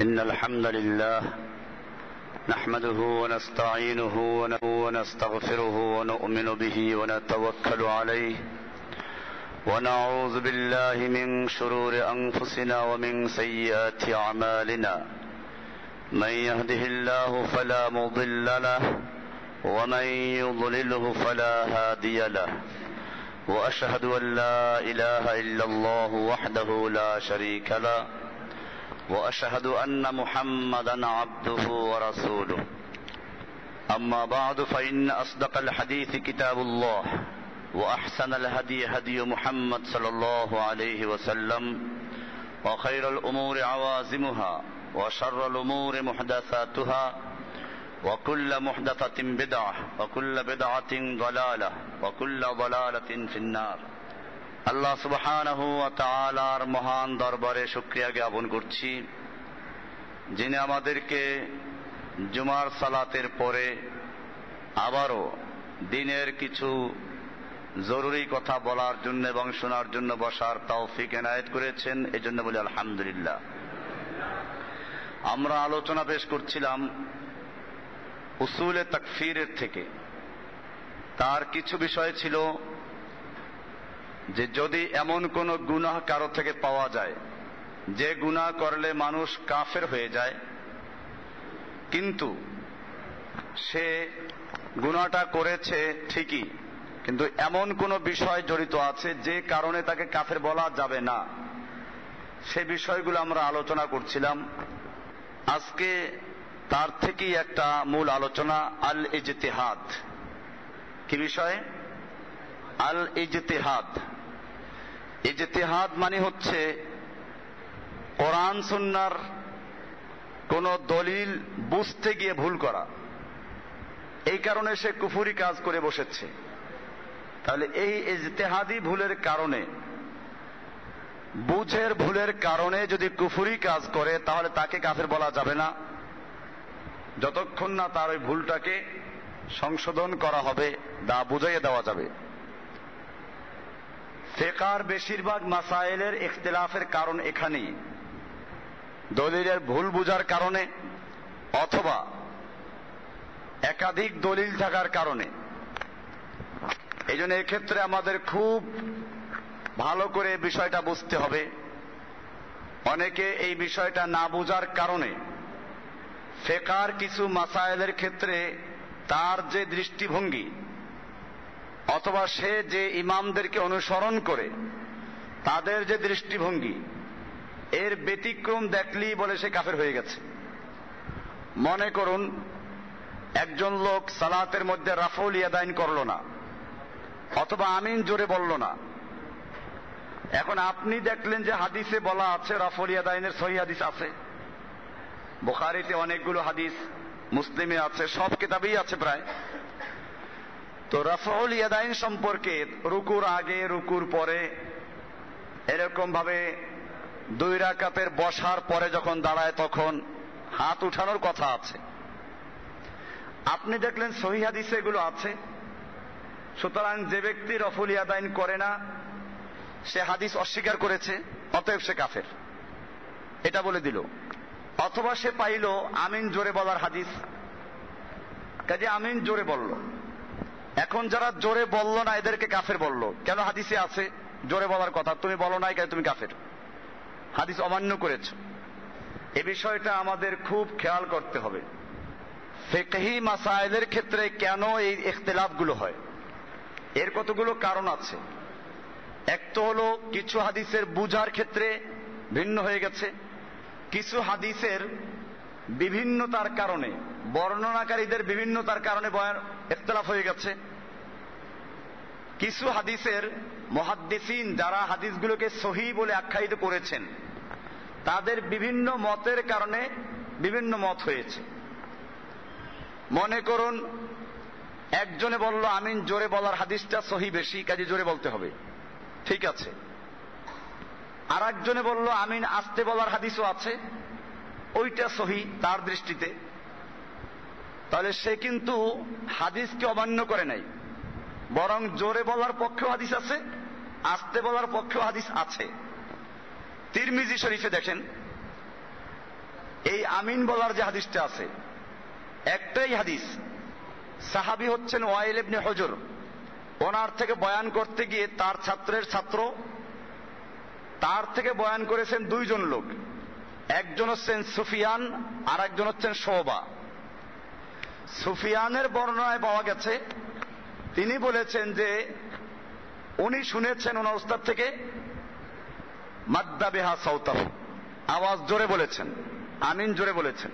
إن الحمد لله نحمده ونستعينه ونستغفره ونؤمن به ونتوكل عليه ونعوذ بالله من شرور أنفسنا ومن سيئات أعمالنا من يهده الله فلا مضل له ومن يضلله فلا هادي له وأشهد أن لا إله إلا الله وحده لا شريك له وأشهد أن محمدا عبده ورسوله أما بعد فإن أصدق الحديث كتاب الله وأحسن الهدي هدي محمد صلى الله عليه وسلم وخير الأمور عوازمها وشر الأمور محدثاتها وكل محدثة بدعة وكل بدعة ضلالة وكل ضلالة في النار। আল্লাহ সুবহানাহু ওয়া তাআলার মহান দরবারে শুকরিয়া জ্ঞাপন করছি, যিনি আমাদেরকে জুমার সালাতের পরে আবারও দিনের কিছু জরুরি কথা বলার জন্য এবং শোনার জন্য বসার তৌফিক এনায়েত করেছেন। এজন্য বলি আলহামদুলিল্লাহ। আমরা আলোচনা পেশ করছিলাম উসুলে তাকফীরের থেকে। তার কিছু বিষয় ছিল যে যদি এমন কোন গুনাহ কারো থেকে পাওয়া যায় যে গুনাহ করলে মানুষ কাফের হয়ে যায়, কিন্তু সে গুনাহটা করেছে ঠিকই, কিন্তু এমন কোন বিষয় জড়িত আছে যে কারণে তাকে কাফের বলা যাবে না, সে বিষয়গুলো আমরা আলোচনা করছিলাম। আজকে তার থেকেই একটা মূল আলোচনা, আল ইজতিহাদ। কি বিষয়? আল ইজতিহাদ। ইজতিহাদ মানে হচ্ছে কোরআন সুন্নাহর কোন দলিল বুঝতে গিয়ে ভুল করা, এই কারণে সে কুফরি কাজ করে বসেছে। তাহলে এই ইজতিহাদি ভুলের কারণে, বুঝের ভুলের কারণে যদি কুফরি কাজ করে তাহলে তাকে কাফের বলা যাবে না, যতক্ষণ না তার ওই ভুলটাকে সংশোধন করা হবে, বুঝাইয়ে দেওয়া যাবে। ফিকহের বেশিরভাগ মাসাইলের ইখতিলাফের কারণ এখানেই, দলিলের ভুল বুঝার কারণে অথবা একাধিক দলিল থাকার কারণে। এই জন্য এক্ষেত্রে আমাদের খুব ভালো করে বিষয়টা বুঝতে হবে। অনেকে এই বিষয়টা না বুঝার কারণে ফিকহের কিছু মাসাইলের ক্ষেত্রে তার যে দৃষ্টিভঙ্গি অথবা সে যে ইমামদেরকে অনুসরণ করে তাদের যে দৃষ্টিভঙ্গি, এর ব্যতিক্রম দেখলেই বলে সে কাফের হয়ে গেছে। মনে করুন একজন লোক সালাতের মধ্যে রাফউল ইয়াদাইন করলো না অথবা আমিন জোরে বলল না। এখন আপনি দেখলেন যে হাদিসে বলা আছে রাফউল ইয়াদাইনের সহিহ হাদিস আছে, বুখারীতে অনেকগুলো হাদিস, মুসলিমে আছে, সব কিতাবেই আছে প্রায়। তো রাফউল ইয়াদাইন সম্পর্কে রুকুর আগে রুকুর পরে এরকম ভাবে দুই রাকাতের বসার পরে যখন দাঁড়ায় তখন হাত উঠানোর কথা আছে। আপনি দেখলেন সহিহ হাদিসে এগুলো আছে, সুতরাং যে ব্যক্তি রাফউল ইয়াদাইন করে না সে হাদিস অস্বীকার করেছে, অতএব সে কাফের, এটা বলে দিল। অথবা সে পাইল আমিন জোরে বলার হাদিস, কাজে আমিন জোরে বলল। এখন যারা জোরে বলল না এদেরকে কাফের বলল, কেন? হাদিসে আছে জোরে বলার কথা, তুমি বলো নাই কেন, তুমি কাফের, হাদিস অমান্য করেছ। এ বিষয়টা আমাদের খুব খেয়াল করতে হবে। ফিকহি মাসাইলের ক্ষেত্রে কেন এই ইখতিলাফগুলো হয়, এর কতগুলো কারণ আছে। এক তো হলো কিছু হাদিসের বুঝার ক্ষেত্রে ভিন্ন হয়ে গেছে, কিছু হাদিসের বিভিন্নতার কারণে, বর্ণনাকারীদের বিভিন্নতার কারণে ইখতিলাফ হয়ে গেছে। কিছু হাদিসের মুহাদ্দিসিন যারা হাদিসগুলোকে সহিহ বলে আখ্যায়িত করেছেন তাদের বিভিন্ন মতের কারণে বিভিন্ন মত হয়েছে। মনে করুন একজনে বলল আমিন জোরে বলার হাদিসটা সহিহ বেশি, কাজে জোরে বলতে হবে, ঠিক আছে। আর একজনে বলল আমিন আস্তে বলার হাদিসও আছে, ওইটা সহিহ তার দৃষ্টিতে। তাহলে সে কিন্তু হাদিসকে অমান্য করে নাই, বরং জোরে বলার পক্ষেও হাদিস আছে, আস্তে বলার পক্ষেও হাদিস আছে। তিরমিজি শরীফে দেখেন এই আমিন বলার যে হাদিসটা আছে, একটাই হাদিস, সাহাবী হচ্ছেন ওয়াইল ইবনে হুজর, ওনার থেকে বয়ান করতে গিয়ে তার ছাত্রের ছাত্র তার থেকে বয়ান করেছেন দুইজন লোক, একজন হচ্ছেন সুফিয়ান আর একজন হচ্ছেন শুবা। সুফিয়ানের বর্ণনায় পাওয়া গেছে তিনি বলেছেন যে উনি শুনেছেন ওনার উস্তাদ থেকে মাদ্দা বিহা সাওতাহু, আওয়াজ জোরে বলেছেন, আমিন জোরে বলেছেন।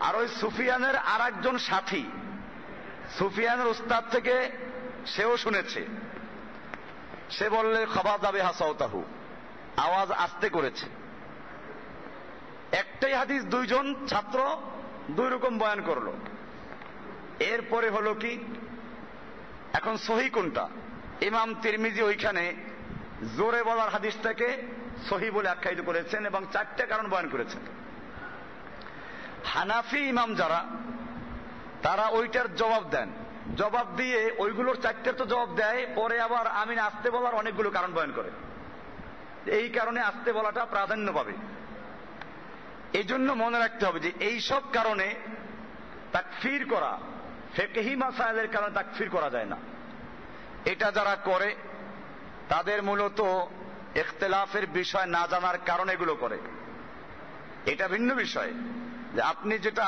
আর ওই সুফিয়ানের আর একজন সাথী সুফিয়ানের উস্তাদ থেকে সেও শুনেছে, সে বললে খাবাদা বিহা সাওতাহু, আওয়াজ আস্তে করেছে। একটাই হাদিস দুইজন ছাত্র দুই রকম বয়ান করলো। এরপরে হলো কি, এখন সহি কোনটা? ইমাম তিরমিজি ওইখানে জোরে বলার হাদিসটাকে সহি বলে আখ্যায়িত করেছেন এবং চারটা কারণ বয়ান করেছেন। হানাফি ইমাম যারা, তারা ওইটার জবাব দেন, জবাব দিয়ে ওইগুলোর চারটার তো জবাব দেয়, পরে আবার আমিন আস্তে বলার অনেকগুলো কারণ বয়ান করে। এই কারণে আস্তে বলাটা প্রাধান্য পাবে। এই জন্য মনে রাখতে হবে যে এই সব কারণে তাকফির করা, ফিকহি মাসাইলের কারণে তাকফির করা যায় না। এটা যারা করে তাদের মূলত ইখতিলাফের বিষয় না জানার কারণে এগুলো করে। এটা ভিন্ন বিষয় যে আপনি যেটা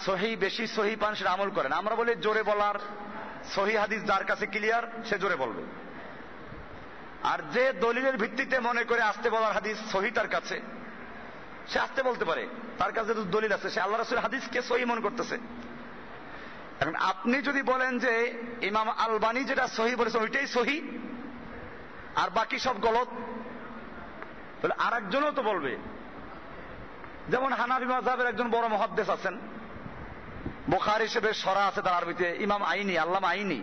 সহি, বেশি সহি পান সেটা আমল করেন। আমরা বলি জোরে বলার সহি হাদিস যার কাছে ক্লিয়ার সে জোরে বলবে, আর যে দলিলের ভিত্তিতে মনে করে আস্তে বলার হাদিস সহি তার কাছে, সে আস্তে বলতে পারে, তার কাছে দলিল আছে, সে আল্লাহ রাসূলের হাদিসকে সহি মনে করতেছে। এখন আপনি যদি বলেন যে ইমাম আলবানী যেটা সহি বলেছে ওইটাই সহি আর বাকি সব গলত, তাহলে আর একজনও তো বলবে। যেমন হানাফি মাযহাবের একজন বড় মুহাদ্দিস আছেন, বুখারী হিসেবে সরা আছে তার আরবিতে, ইমাম আইনি, আল্লামা আইনি।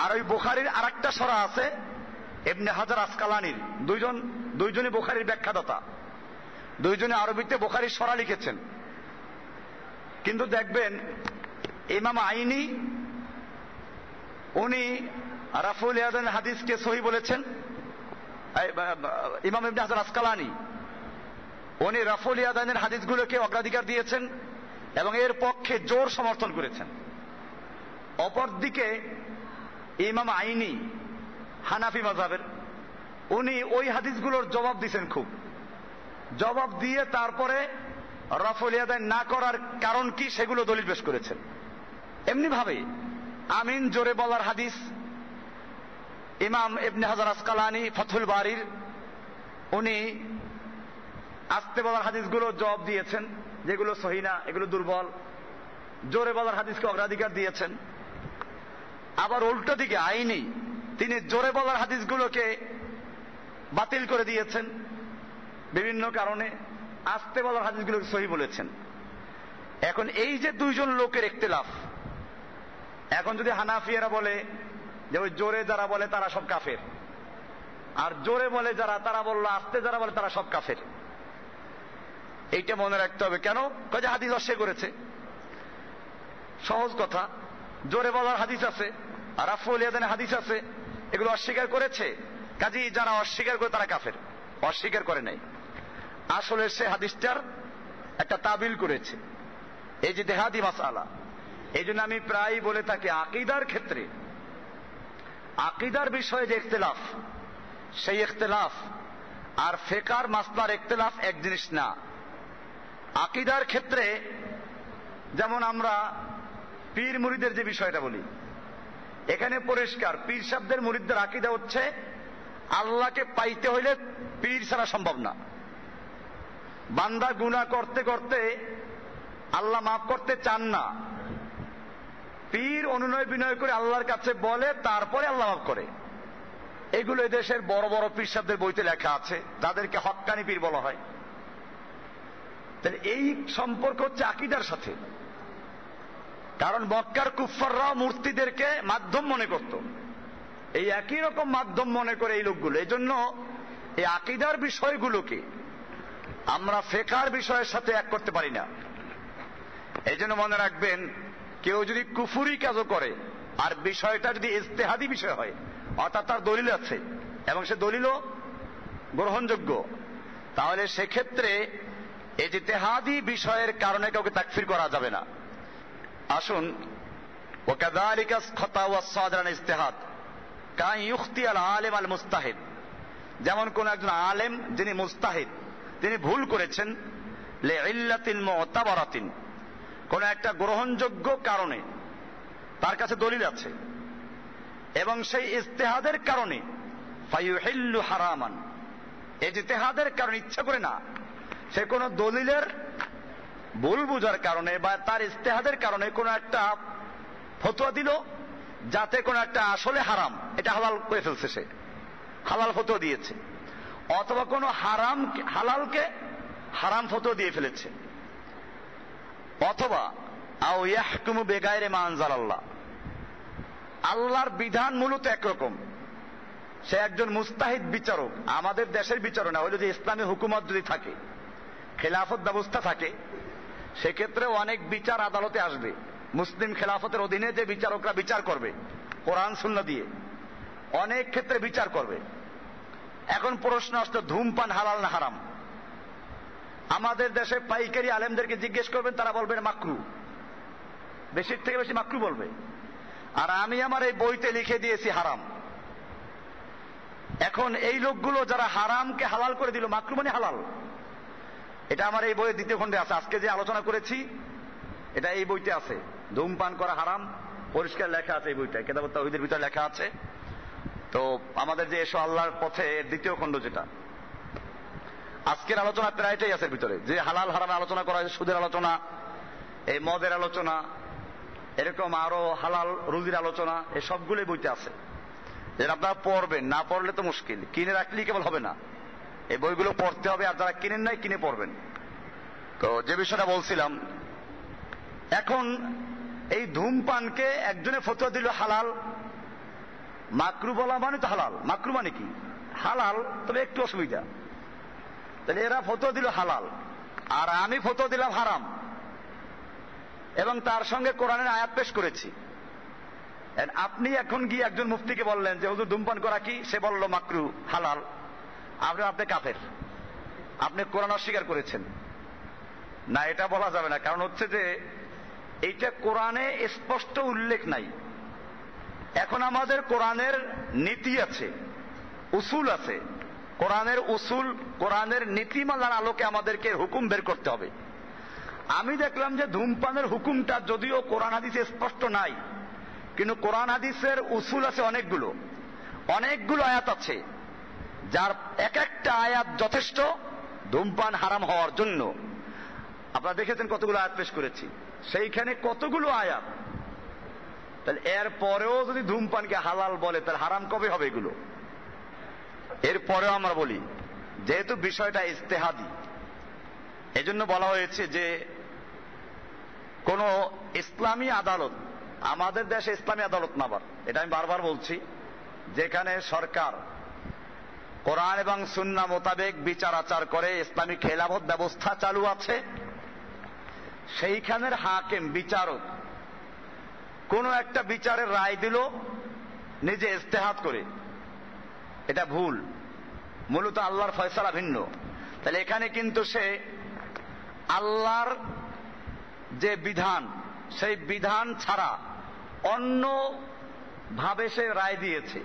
আর ওই বুখারীর আর একটা সরা আছে ইবনে হাজার আসকালানির, দুইজনই বুখারীর ব্যাখ্যাদাতা, দুইজনে আরবিতে বুখারীর সরা লিখেছেন। কিন্তু দেখবেন ইমাম আইনি উনি রাফুল ইয়াদান হাদিসকে সহি বলেছেন, ইমাম ইবনে হাজার আসকালানি উনি রাফুল ইয়াদানের হাদিসগুলোকে অগ্রাধিকার দিয়েছেন এবং এর পক্ষে জোর সমর্থন করেছেন। অপরদিকে ইমাম আইনি হানাফি মাযহাবের, উনি ওই হাদিসগুলোর জবাব দিয়েছেন, খুব জবাব দিয়ে তারপরে রাফুল ইয়াদান না করার কারণ কি সেগুলো দলিল পেশ করেছেন। এমনি ভাবে আমিন জোরে বলার হাদিস ইমাম ইবনে হাজার আসকালানি ফাথুল বারির উনি আস্তে বলার হাদিসগুলো জবাব দিয়েছেন, যেগুলো সহি না, এগুলো দুর্বল। জোরে বলার হাদিসকে অগ্রাধিকার দিয়েছেন। আবার উল্টো দিকে আইনি তিনি জোরে বলার হাদিসগুলোকে বাতিল করে দিয়েছেন বিভিন্ন কারণে, আস্তে বলার হাদিসগুলোকে সহি বলেছেন। এখন এই যে দুইজন লোকের ইখতিলাফ, এখন যদি হানাফিয়ারা বলে যে ওই জোরে যারা বলে তারা সব কাফের, আর জোরে বলে যারা তারা বললো আস্তে যারা বলে তারা সব কাফের, এইটা মনে রাখতে হবে। কেন? কাজে হাদিস অস্বীকার করেছে। সহজ কথা, জোরে বলার হাদিস আছে আর রাফুল ইয়াদানের হাদিস আছে, এগুলো অস্বীকার করেছে, কাজেই যারা অস্বীকার করে তারা কাফের। অস্বীকার করে নাই, আসলে সে হাদিসটার একটা তাবিল করেছে, এই যে দেহাদি মাসআলা। এই জন্য আমি প্রায় বলে থাকি আকীদার ক্ষেত্রে, আকীদার বিষয়ে যে ইখতিলাফ, সেই ইখতিলাফ আর ফিকহার মাসলার ইখতিলাফ এক জিনিস না। আকীদার ক্ষেত্রে যেমন আমরা পীর মুরিদের যে বিষয়টা বলি, এখানে পরিষ্কার পীর সাহেবদের মুরিদদের আকীদা হচ্ছে আল্লাহকে পাইতে হইলে পীর ছাড়া সম্ভব না। বান্দা গুনাহ করতে করতে আল্লাহ মাফ করতে চান না, পীর অনুনয় বিনয় করে আল্লাহর কাছে বলে, তারপরে আল্লাহ মাফ করে। এগুলো এদেশের বড় বড় পীর সাহেবদের বইতে লেখা আছে, যাদেরকে হক্কানি পীর বলা হয়। তাহলে এই সম্পর্ক হচ্ছে আকীদার সাথে। কারণ মক্কার কুফফাররাও মূর্তিদেরকে মাধ্যম মনে করত, এই একই রকম মাধ্যম মনে করে এই লোকগুলো। এই জন্য এই আকীদার বিষয়গুলোকে আমরা ফিকহার বিষয়ের সাথে এক করতে পারি না। এই জন্য মনে রাখবেন, কেউ যদি কুফরি কাজও করে আর বিষয়টা যদি ইজতিহাদি বিষয় হয়, অর্থাৎ তার দলিল আছে এবং সে দলিলও গ্রহণযোগ্য, তাহলে সেক্ষেত্রে ইজতিহাদি বিষয়ের কারণে কাউকে তাকফির করা যাবে না। আসুন, ওয়াকাযালিকা খাতা ওয়াস সাদরান ইজতিহাদ কান ইখতি আল আলিম আল মুস্তাহিদ, যেমন কোন একজন আলেম যিনি মুস্তাহিদ, তিনি ভুল করেছেন, লিইল্লাতিন মুতাবারাতিন, কোন একটা গ্রহণযোগ্য কারণে তার কাছে দলিল আছে এবং সেই ইজতিহাদের কারণে ফায়ুহিল্লু হারামান, ইজতিহাদের কারণে, ইচ্ছা করে না, সে কোন দলিলের ভুল বুঝার কারণে বা তার ইজতিহাদের কারণে কোন একটা ফতোয়া দিল যাতে কোন একটা আসলে হারাম, এটা হালাল করে ফেলছে, সে হালাল ফতোয়া দিয়েছে, অথবা কোন হালালকে হারাম ফতোয়া দিয়ে ফেলেছে, অথবা আও ইয়াহকুমু বিগাইরি মা আনজালাল্লাহ, আল্লাহর বিধান মূলত একরকম, সে একজন মুস্তাহিদ বিচারক, আমাদের দেশের বিচারক না, হইল যে ইসলামী হুকুমত যদি থাকে, খেলাফত ব্যবস্থা থাকে, সেক্ষেত্রে অনেক বিচার আদালতে আসবে, মুসলিম খেলাফতের অধীনে যে বিচারকরা বিচার করবে কোরআন সুন্নাহ দিয়ে, অনেক ক্ষেত্রে বিচার করবে। এখন প্রশ্ন আসতো ধূমপান হালাল না হারাম? আমাদের দেশে পাইকারি আলেমদেরকে জিজ্ঞেস করবেন, তারা বলবেন মাকরু, বেশির থেকে বেশি মাকরু বলবে, আর আমি আমার এই বইতে লিখে দিয়েছি হারাম। এখন এই লোকগুলো যারা হারামকে হালাল করে দিল, মাকরু মানে হালাল, এটা আমার এই বইয়ের দ্বিতীয় খণ্ডে আছে, আজকে যে আলোচনা করেছি এটা এই বইতে আছে, ধূমপান করা হারাম, পরিষ্কার লেখা আছে এই বইটা, কিতাবুত তাওহীদের ভিতরে লেখা আছে। তো আমাদের যে এসো আল্লাহর পথে এর দ্বিতীয় খণ্ড, যেটা আজকের আলোচনা প্রায়টাই আছে ভিতরে, যে হালাল হারামে আলোচনা করা হয়েছে, সুদের আলোচনা, এই মদের আলোচনা, এরকম আরো হালাল রুজির আলোচনা, এই সবগুলোই বইতে আছে। যেটা আপনারা পড়বেন, না পড়লে তো মুশকিল, কিনে রাখলেই কেবল হবে না, এই বইগুলো পড়তে হবে, আর যারা কিনেন নাই কিনে পড়বেন। তো যে বিষয়টা বলছিলাম, এখন এই ধূমপানকে একজনে ফতোয়া দিল হালাল, মাকরু বলা মানে তো হালাল, মাকরু মানে কি হালাল, তবে একটু অসুবিধা, তাহলে এরা ফতোয়া দিল হালাল আর আমি ফতোয়া দিলাম হারাম, এবং তার সঙ্গে কোরআনের আয়াত পেশ করেছি। আপনি এখন গিয়ে একজন মুফতিকে বললেন যে হুজুর ধূমপান করা কি, সে বলল মাকরু হালাল, আপনি কাফের, আপনি কোরআন অস্বীকার করেছেন। না, এটা বলা যাবে না, কারণ হচ্ছে যে এইটা কোরআনে স্পষ্ট উল্লেখ নাই। এখন আমাদের কোরআনের নীতি আছে, উসুল আছে, কোরআনের উসুল, কোরআনের নীতিমালার আলোকে আমাদেরকে হুকুম বের করতে হবে। আমি দেখলাম যে ধূমপানের হুকুমটা যদিও কোরআন হাদিসে স্পষ্ট নাই, কিন্তু কোরআন হাদিসের উসুল আছে অনেকগুলো, অনেকগুলো আয়াত আছে, যার এক একটা আয়াত যথেষ্ট ধূমপান হারাম হওয়ার জন্য। আপনারা দেখেছেন কতগুলো আয়াত পেশ করেছি, সেইখানে কতগুলো আয়াত, তাহলে এর পরেও যদি ধূমপানকে হালাল বলে, তাহলে হারাম কবে হবে এগুলো? এরপরেও আমরা বলি, যেহেতু বিষয়টা ইজতিহাদি, এজন্য বলা হয়েছে যে কোন ইসলামী আদালত, আমাদের দেশে ইসলামী আদালত না, এটা আমি বারবার বলছি, যেখানে সরকার কোরআন এবং সুন্নাহ মোতাবেক বিচার আচার করে, ইসলামী খেলাফত ব্যবস্থা চালু আছে, সেইখানের হাকিম বিচারক কোন একটা বিচারের রায় দিল নিজে ইজতিহাদ করে, এটা ভুল, মূলত আল্লাহর ফয়সালা ভিন্ন। তাহলে এখানে কিন্তু সে আল্লাহর যে বিধান, সেই বিধান ছাড়া অন্য ভাবে সে রায় দিয়েছে।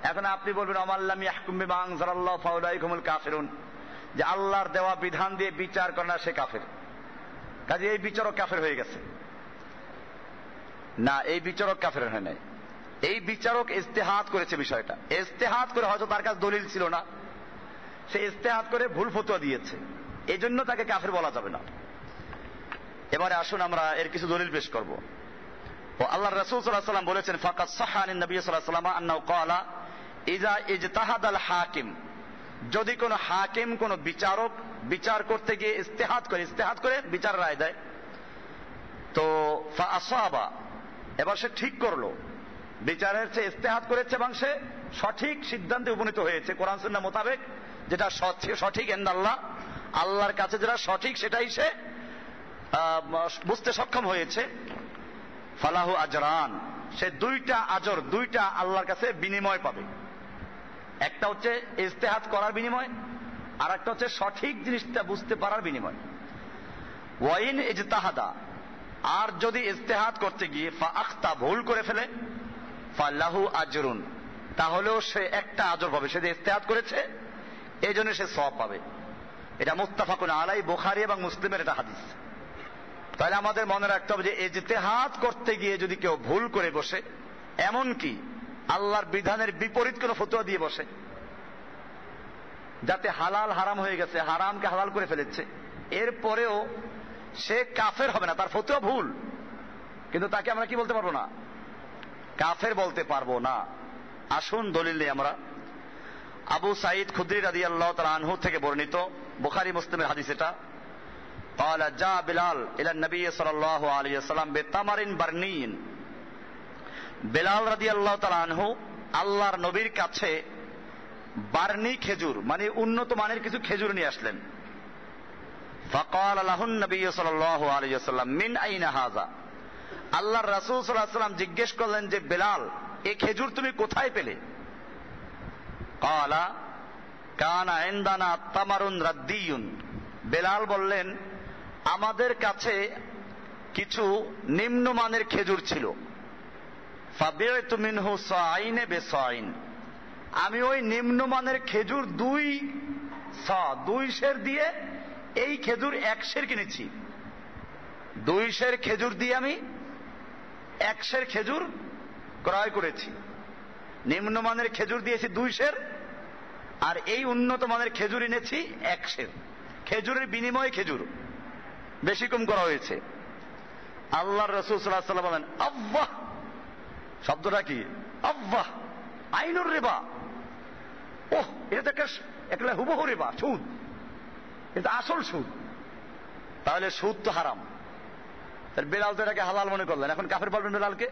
এখন আপনি বলবেন আমাল্লাম ইয়াহকুম বিমা আনজালাল্লাহু ফাউলাইকা হুমুল কাফিরুন, যে আল্লাহর দেওয়া বিধান দিয়ে বিচার করে না সে কাফের, কাজে এই বিচারক কাফের হয়ে গেছে। না, এই বিচারক কাফের হয় নাই, এই বিচারক ইজতিহাদ করেছে বিষয়টা, ইজতিহাদ করে, হয়তো তার কাছে দলিল ছিল না, সে ইজতিহাদ করে ভুল ফতোয়া দিয়েছে, এই জন্য তাকে কাফের বলা যাবে না। এবারে আসুন আমরা এর কিছু দলিল পেশ করব। ও আল্লাহর রাসূল সাল্লাল্লাহু আলাইহি ওয়াসাল্লাম বলেছেন, ফাকাদ সাহহা আন নবী সাল্লাল্লাহু আলাইহি ওয়াসাল্লাম আন্নাহু ক্বালা ইযা ইজতাহাদাল হাকিম, যদি কোন হাকিম, কোন বিচারক বিচার করতে গিয়ে ইজতিহাদ করে বিচার রায় দেয়, তো ফা আসাবা, এবার সে ঠিক করলো, বিচারের চেয়ে ইজতিহাদ করেছে এবং সে সঠিক সিদ্ধান্তে উপনীত হয়েছে কোরআন সুন্নাহ মোতাবেক, যেটা সঠিক ইনদাল্লাহ, আল্লাহর কাছে যেটা সঠিক সেটাই সে বুঝতে সক্ষম হয়েছে। ফালাহু আজরান, সে দুইটা আজর, দুইটা আল্লাহর কাছে বিনিময় পাবে। একটা হচ্ছে ইজতিহাদ করার বিনিময়, আর একটা হচ্ছে সঠিক জিনিসটা বুঝতে পারার বিনিময়। ওয়াইন ইজতাহাদা, আর যদি ইজতিহাদ করতে গিয়ে ফা আখতা, ভুল করে ফেলে, ফালাহু আজরুন, তাহলেও সে একটা আজর পাবে। সে যে ইজতিহাদ করেছে এই জন্য সে সওয়াব পাবে। এটা মুত্তাফাকুন আলাই, বুখারী এবং মুসলিমের এটা হাদিস। তাহলে আমাদের মনে রাখতে হবে যে ইজতিহাদ করতে গিয়ে যদি কেউ ভুল করে বসে, এমনকি আল্লাহর বিধানের বিপরীত কোনো ফতোয়া দিয়ে বসে, যাতে হালাল হারাম হয়ে গেছে, হারামকে হালাল করে ফেলেছে, এরপরেও সে কাফের হবে না, তার ফতোয়া ভুল, কিন্তু তাকে আমরা কি বলতে পারবো না? কাফের বলতে পারবো না। আসুন দলিল নেই আমরা। আবু সাঈদ খুদরি রাদিয়াল্লাহু তাআলা আনহু থেকে বর্ণিত, বুখারী মুসলিমের হাদিস এটা, قال جاء بلال الى النبي صلى الله عليه وسلم بتمر برني। বেলাল রাদিয়াল্লাহু তাআলা আনহু আল্লাহর নবীর কাছে বার্নি খেজুর, মানে উন্নত মানের কিছু খেজুর নিয়ে আসলেন। فقال له النبي صلى الله عليه وسلم من اين هذا। আল্লাহর রাসূল সাল্লাল্লাহু আলাইহি ওয়াসাল্লাম জিজ্ঞেস করলেন যে বেলাল, এই খেজুর তুমি কোথায় পেলে? قال كان عندنا تمر ردي। বেলাল বললেন, আমাদের কাছে কিছু নিম্নমানের খেজুর ছিল। ফাবি'তু মিনহু সাইনে বিসাইন। আমি ওই নিম্নমানের খেজুর দুই সের দিয়ে এই খেজুর 1 সের কিনেছি। 2 সের খেজুর দিয়ে আমি 1 সের খেজুর ক্রয় করেছি। নিম্নমানের খেজুর দিয়েছি 2 সের, আর এই উন্নত মানের খেজুর এনেছি 1 সের। খেজুরের বিনিময়ে খেজুর বেশি কম করা হয়েছে। আল্লাহর রাসূল সাল্লাল্লাহু আলাইহি ওয়াসাল্লাম বলেন, আল্লাহ, শব্দটা কি? আল্লাহ, আইনুর রিবা। ওহ, এটা তো একটা হুবহু রিবা, সুদ, এটা আসল সুদ। তাহলে সুদ তো হারাম। তাহলে বেলাল তো এটাকে হালাল মনে করলেন, এখন কাফের বলবেন বেলালকে?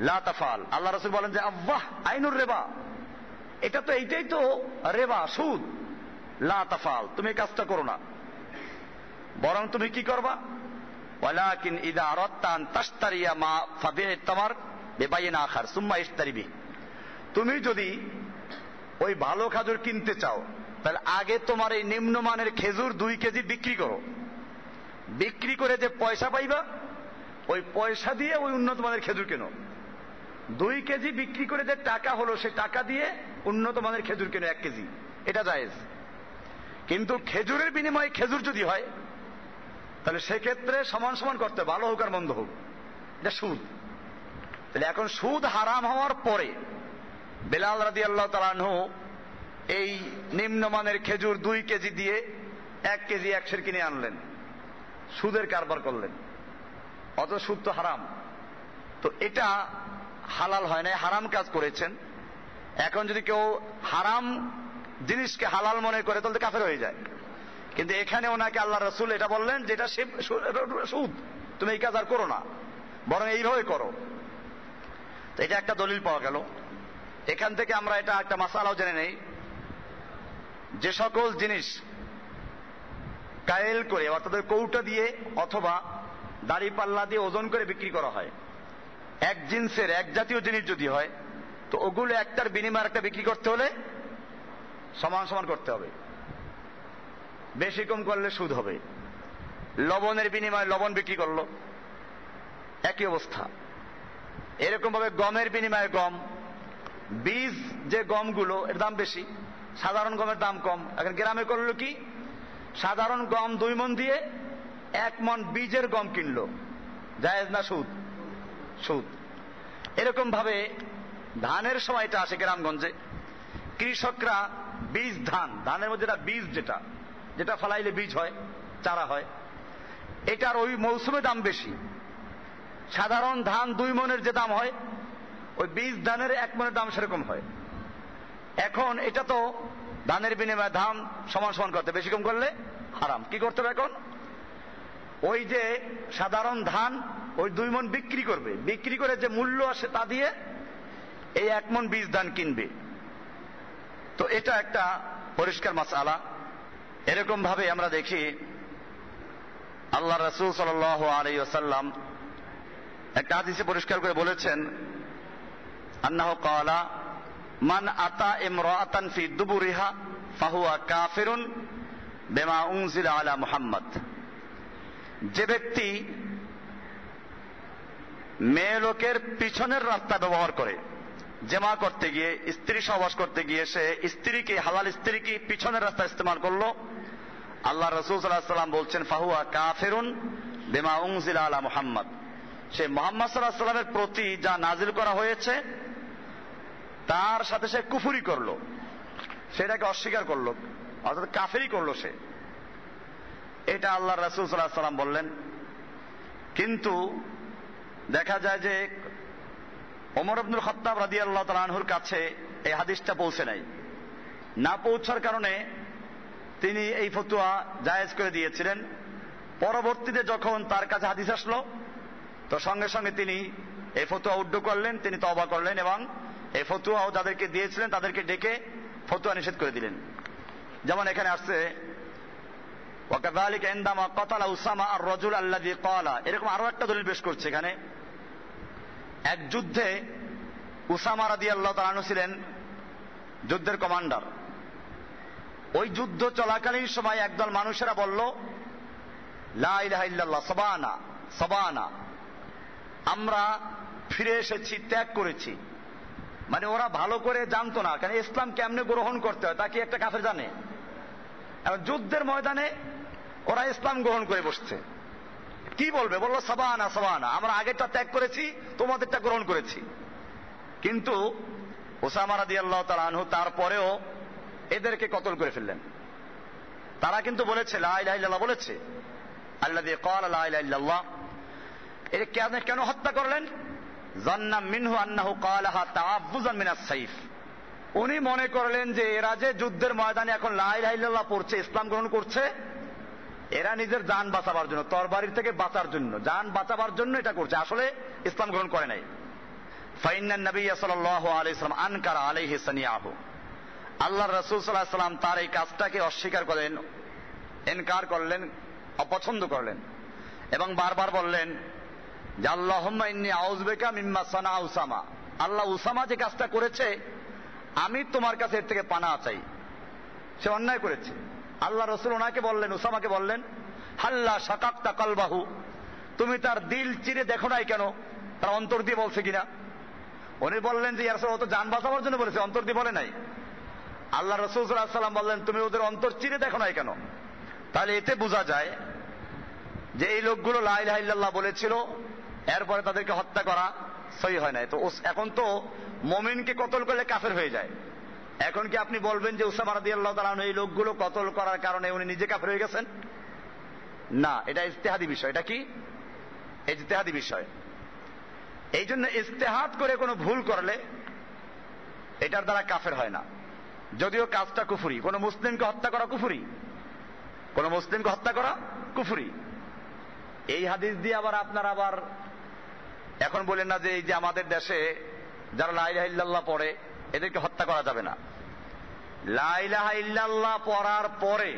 লা তাফাল। আল্লাহ রাসূল বলেন যে আল্লাহ, আইনুর রিবা, এটা তো এইটাই তো রিবা, সুদ। লা তাফাল, তুমি এই কাজটা করো না, বরং তুমি কি করবা? ওয়ালাকিন ইযা আরাদতা আন তাশতারিয়া মা ফাবি'ত তামার বিবাইন আখার সুম্মা ইশতারি বি। তুমি যদি ওই ভালো খেজুর কিনতে চাও, তাহলে আগে তোমার এই নিম্নমানের খেজুর 2 কেজি বিক্রি করো। বিক্রি করে যে পয়সা পাইবা, ওই পয়সা দিয়ে ওই উন্নত মানের খেজুর কেনো। 2 কেজি বিক্রি করে যে টাকা হলো, সে টাকা দিয়ে উন্নত মানের খেজুর কেনো 1 কেজি, এটা জায়েজ। কিন্তু খেজুরের বিনিময়ে খেজুর যদি হয়, তাহলে সেক্ষেত্রে সমান সমান করতে, ভালো হোক আর মন্দ হোক, এটা সুদ। তাহলে এখন সুদ হারাম হওয়ার পরে বেলাল রাদিয়াল্লাহু তাআলা আনহু এই নিম্নমানের খেজুর 2 কেজি দিয়ে 1 কেজি 1 সের কিনে আনলেন, সুদের কারবার করলেন। অত সুদ তো হারাম, তো এটা হালাল হয় না, হারাম কাজ করেছেন। এখন যদি কেউ হারাম জিনিসকে হালাল মনে করে, তাহলে কাফের হয়ে যায়। কিন্তু এখানে ওনাকে আল্লাহ রাসূল এটা বললেন যে এটা সুদ, তুমি এই কাজ আর করো না, বরং এইভাবে করো। তো এটা একটা দলিল পাওয়া গেল। এখান থেকে আমরা এটা একটা মাসালাও জেনে নেই, যে সকল জিনিস কায়েল করে, অর্থাৎ কৌটা দিয়ে অথবা দাড়ি পাল্লা দিয়ে ওজন করে বিক্রি করা হয়, এক জিন্সের এক জাতীয় জিনিস যদি হয়, তো ওগুলো একটার বিনিময়ে একটা বিক্রি করতে হলে সমান সমান করতে হবে। বেশি কম করলে সুদ হবে। লবণের বিনিময়ে লবণ বিক্রি করলো, একই অবস্থা। এরকম ভাবে গমের বিনিময়ে গম, বীজ যে গমগুলো এর দাম বেশি, সাধারণ গমের দাম কম। এখন গ্রামে করলো কি, সাধারণ গম 2 মণ দিয়ে 1 মণ বীজের গম কিনলো, জায়েজ না সুদ? সুদ। এরকম ভাবে ধানের সময়টা আসে গ্রামগঞ্জে, কৃষকরা বীজ ধানের মধ্যে বীজ যেটা ফলাইলে বীজ হয়, চারা হয়, এটার ওই মৌসুমে দাম বেশি। সাধারণ ধান 2 মণের যে দাম হয়, ওই বীজ ধানের 1 মণের দাম সেরকম হয়। এখন এটা তো ধানের বিনিময়ে ধান সমান সমান করতে, বেশি কম করলে হারাম। কি করতে হবে এখন? ওই যে সাধারণ ধান ওই 2 মণ বিক্রি করবে, বিক্রি করে যে মূল্য আসে তা দিয়ে এই 1 মণ বীজ ধান কিনবে। তো এটা একটা পরিষ্কার মাসআলা। এরকম ভাবে আমরা দেখি আল্লাহ রাসূল সাল্লাল্লাহু আলাইহি ওয়াসাল্লাম একটা হাদিসে পরিষ্কার করে বলেছেন, আন্নাহু ক্বালা মান আতা ইমরাআতান ফি দুবুরিহা ফাহুয়া কাফিরুন বিমা উনজিলা আলা মুহাম্মদ। যে ব্যক্তি মেয়ে লোকের পিছনের রাস্তা ব্যবহার করে, জেমা করতে গিয়ে, স্ত্রী সহবাস করতে গিয়ে সে স্ত্রীকে, হালাল স্ত্রীকে পিছনের রাস্তা ইস্তেমাল করলো, আল্লাহ রাসূল সাল্লাল্লাহু আলাইহি ওয়াসাল্লাম বলছেন ফাহুয়া কাফিরুন বিমা উনজিলা আলা মুহাম্মদ। সে মুহাম্মদ সাল্লাল্লাহু আলাইহি ওয়াসাল্লামের প্রতি যা নাজিল করা হয়েছে তার সাথে সে কুফরি করলো, সেটাকে অস্বীকার করলো, অর্থাৎ কাফেরই করলো সে। এটা আল্লাহ রাসূল সাল্লাল্লাহু আলাইহি ওয়াসাল্লাম বললেন। কিন্তু দেখা যায় যে ওমর ইবনুল খাত্তাব রাদিয়াল্লাহু তাআলা আনহুর কাছে এই হাদিসটা পৌঁছে নাই। না পৌঁছার কারণে তিনি এই ফতোয়া জায়েজ করে দিয়েছিলেন। পরবর্তীতে যখন তার কাছে হাদিস আসলো তো সঙ্গে সঙ্গে তিনি এই ফতোয়া উদ্ধ করলেন, তিনি তওবা করলেন এবং এই ফতোয়াও যাদেরকে দিয়েছিলেন তাদেরকে ডেকে ফতোয়া নিষেধ করে দিলেন। যেমন এখানে আসছে ওয়াকাযালিকা ইনদামা কাতালা উসামা আর রাজুল আল্লাযী ক্বালা, এরকম আরো একটা দলিল পেশ করছে এখানে। এক যুদ্ধে উসামা রাদিয়াল্লাহু তাআলা আনহু ছিলেন যুদ্ধের কমান্ডার। ওই যুদ্ধ চলাকালীন সময় একদল মানুষেরা বলল লা ইলাহা ইল্লাল্লাহ সাবানা সাবানা, আমরা ফিরে এসেছি, ত্যাগ করেছি। মানে ওরা ভালো করে জানতো না কারণ ইসলাম কেমনে গ্রহণ করতে হয় তা কি একটা কাফের জানে। এখন যুদ্ধের ময়দানে ওরা ইসলাম গ্রহণ করে বসছে, কি বলবে? বললো সাবানা সাবানা, আমরা আগেরটা ত্যাগ করেছি, তোমাদেরটা গ্রহণ করেছি। কিন্তু উসামা রাদিয়াল্লাহু তাআলা আনহু তারপরেও এদেরকে কতল করে ফেললেন। তারা কিন্তু বলেছে লা ইলাহা ইল্লাল্লাহ বলেছে, আল্লাযী ক্বালা লা ইলাহা ইল্লাল্লাহ। এর কেন হত্যা করলেন? জান্না মিনহু আন্নাহু ক্বালাহা তাআব্বুজান মিনাস সাইফ। উনি মনে করলেন যে এরা যে যুদ্ধের ময়দানে এখন লা ইলাহা ইল্লাল্লাহ পড়ছে, ইসলাম গ্রহণ করছে, এরা নিজের জান বাঁচাবার জন্য, তরবারির থেকে বাঁচার জন্য, জান বাঁচাবার জন্য এটা করছে, আসলে ইসলাম গ্রহণ করে নাই। ফাইন্নান নবিয়্য সাল্লাল্লাহু আলাইহি ওয়াসাল্লাম আনকারা আলাইহি সানিয়াহু, আল্লাহর রাসূল সাল্লাল্লাহু আলাইহি ওয়াসাল্লাম তার এই কাজটাকে অস্বীকার করলেন, ইনকার করলেন, অপছন্দ করলেন এবং বারবার বললেন যে আল্লাহুম্মা ইন্নী আউযু বিকা মিম্মা সানা উসামা, আল্লাহ উসামা যে কাজটা করেছে আমি তোমার কাছে এর থেকে পানাহ চাই, সে অন্যায় করেছে। আল্লাহ রাসূল ওনাকে বললেন, উসামাকে বললেন হাল্লা শাকাক্তা কলবাহু, তুমি তার দিল চিরে দেখো নাই কেন, তার অন্তর দিয়ে বলছে কিনা। উনি বললেন যে ইয়া রাসূলুল্লাহ, ও তো জান বাঁচাবার জন্য বলেছে, অন্তর দিয়ে বলে নাই। আল্লাহ রাসূল সাল্লাল্লাহু আলাইহি ওয়াসাল্লাম বললেন তুমি ওদের অন্তর চিরে দেখো নাই কেন। তাহলে এতে বোঝা যায় যে এই লোকগুলো লা ইলাহা ইল্লাল্লাহ বলেছিল, এরপরে তাদেরকে হত্যা করা সহি হয় নাই। তো এখন তো মুমিনকে কতল করলে কাফের হয়ে যায়। এখন কি আপনি বলবেন যে উসামা রাদিয়াল্লাহু তাআলা আনহু এই লোকগুলো কতল করার কারণে উনি নিজে কাফের হয়ে গেছেন? না, এটা ইজতিহাদি বিষয়। এটা কি ইজতিহাদি বিষয়। এই জন্য ইজতিহাদ করে কোনো ভুল করলে এটার দ্বারা কাফের হয় না, যদিও কাজটা কুফরি। কোন মুসলিমকে হত্যা করা কুফরি, কোন মুসলিমকে হত্যা করা কুফরি। এই হাদিস দিয়ে আপনারা আবার এখন বলেন না যে এই যে আমাদের দেশে যারা লা ইলাহা ইল্লাল্লাহ পড়ে এদেরকে হত্যা করা যাবে না। লা ইলাহা ইল্লাল্লাহ পড়ার পরে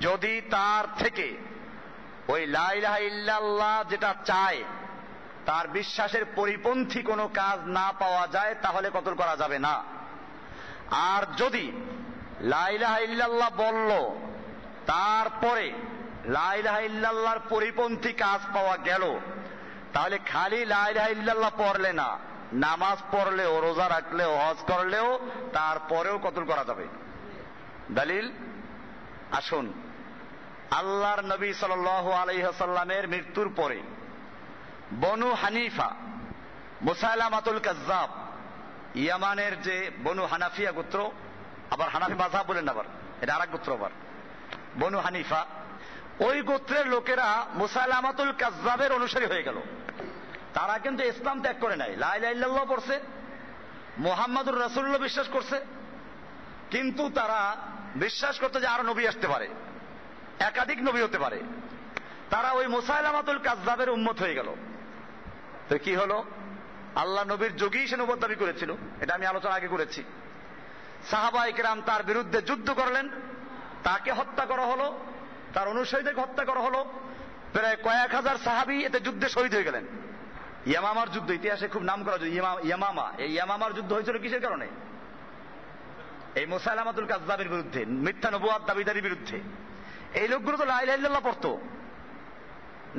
যদি তার থেকে ওই লা ইলাহা ইল্লাল্লাহ যেটা চায় তার বিশ্বাসের পরিপন্থী কোনো কাজ না পাওয়া যায় তাহলে কতল করা যাবে না। আর যদি লা ইলাহা ইল্লাল্লাহ বলল তারপরে লা ইলাহা ইল্লাল্লাহর পরিপন্থী কাজ পাওয়া গেল, তাহলে খালি লা ইলাহা ইল্লাল্লাহ পড়লে না, নামাজ পড়লেও, রোজা রাখলেও, হজ করলেও তারপরেও কতল করা যাবে। দলিল আসুন, আল্লাহর নবী সাল্লাল্লাহু আলাইহি ওয়াসাল্লামের মৃত্যুর পরে বনু হানিফা, মুসাইলামাতুল কাজ্জাব, ইয়ামানের যে বনু হানাফিয়া গোত্র, আবার হানাফি মাযহাব বলেন, আবার এটা আরেক গোত্র, আবার বনু হানিফা, ওই গোত্রের লোকেরা মুসাইলামাতুল কাজ্জাবের অনুসারী হয়ে গেল। তারা কিন্তু ইসলাম ত্যাগ করে নাই, লা ইলাহা ইল্লাল্লাহ পড়ছে, মুহাম্মাদুর রাসূলুল্লাহ বিশ্বাস করছে, কিন্তু তারা বিশ্বাস করতে যে আরো নবী আসতে পারে, একাধিক নবী হতে পারে। তারা ওই মুসাইলামাতুল কাজ্জাবের উম্মত হয়ে গেল। তো কি হলো? আল্লাহ নবীর যুগেই সে নবুয়ত দাবি করেছিল, এটা আমি আলোচনা আগে করেছি। সাহাবায়ে কেরাম তার বিরুদ্ধে যুদ্ধ করলেন, তাকে হত্যা করা হলো, তার অনুসারীদেরকে হত্যা করা হলো। প্রায় কয়েক হাজার সাহাবী এতে যুদ্ধে শহীদ হয়ে গেলেন। ইয়ামামার যুদ্ধ ইতিহাসে খুব নাম করা, ইয়ামামা, এই ইয়ামামার যুদ্ধ হয়েছিল কিসের কারণে? এই মুসাইলামাতুল কাযযাবের বিরুদ্ধে, মিথ্যা নবুয়ত দাবিদারির বিরুদ্ধে। এই লোকগুলো তো লা ইলাহা ইল্লাল্লাহ পড়তো,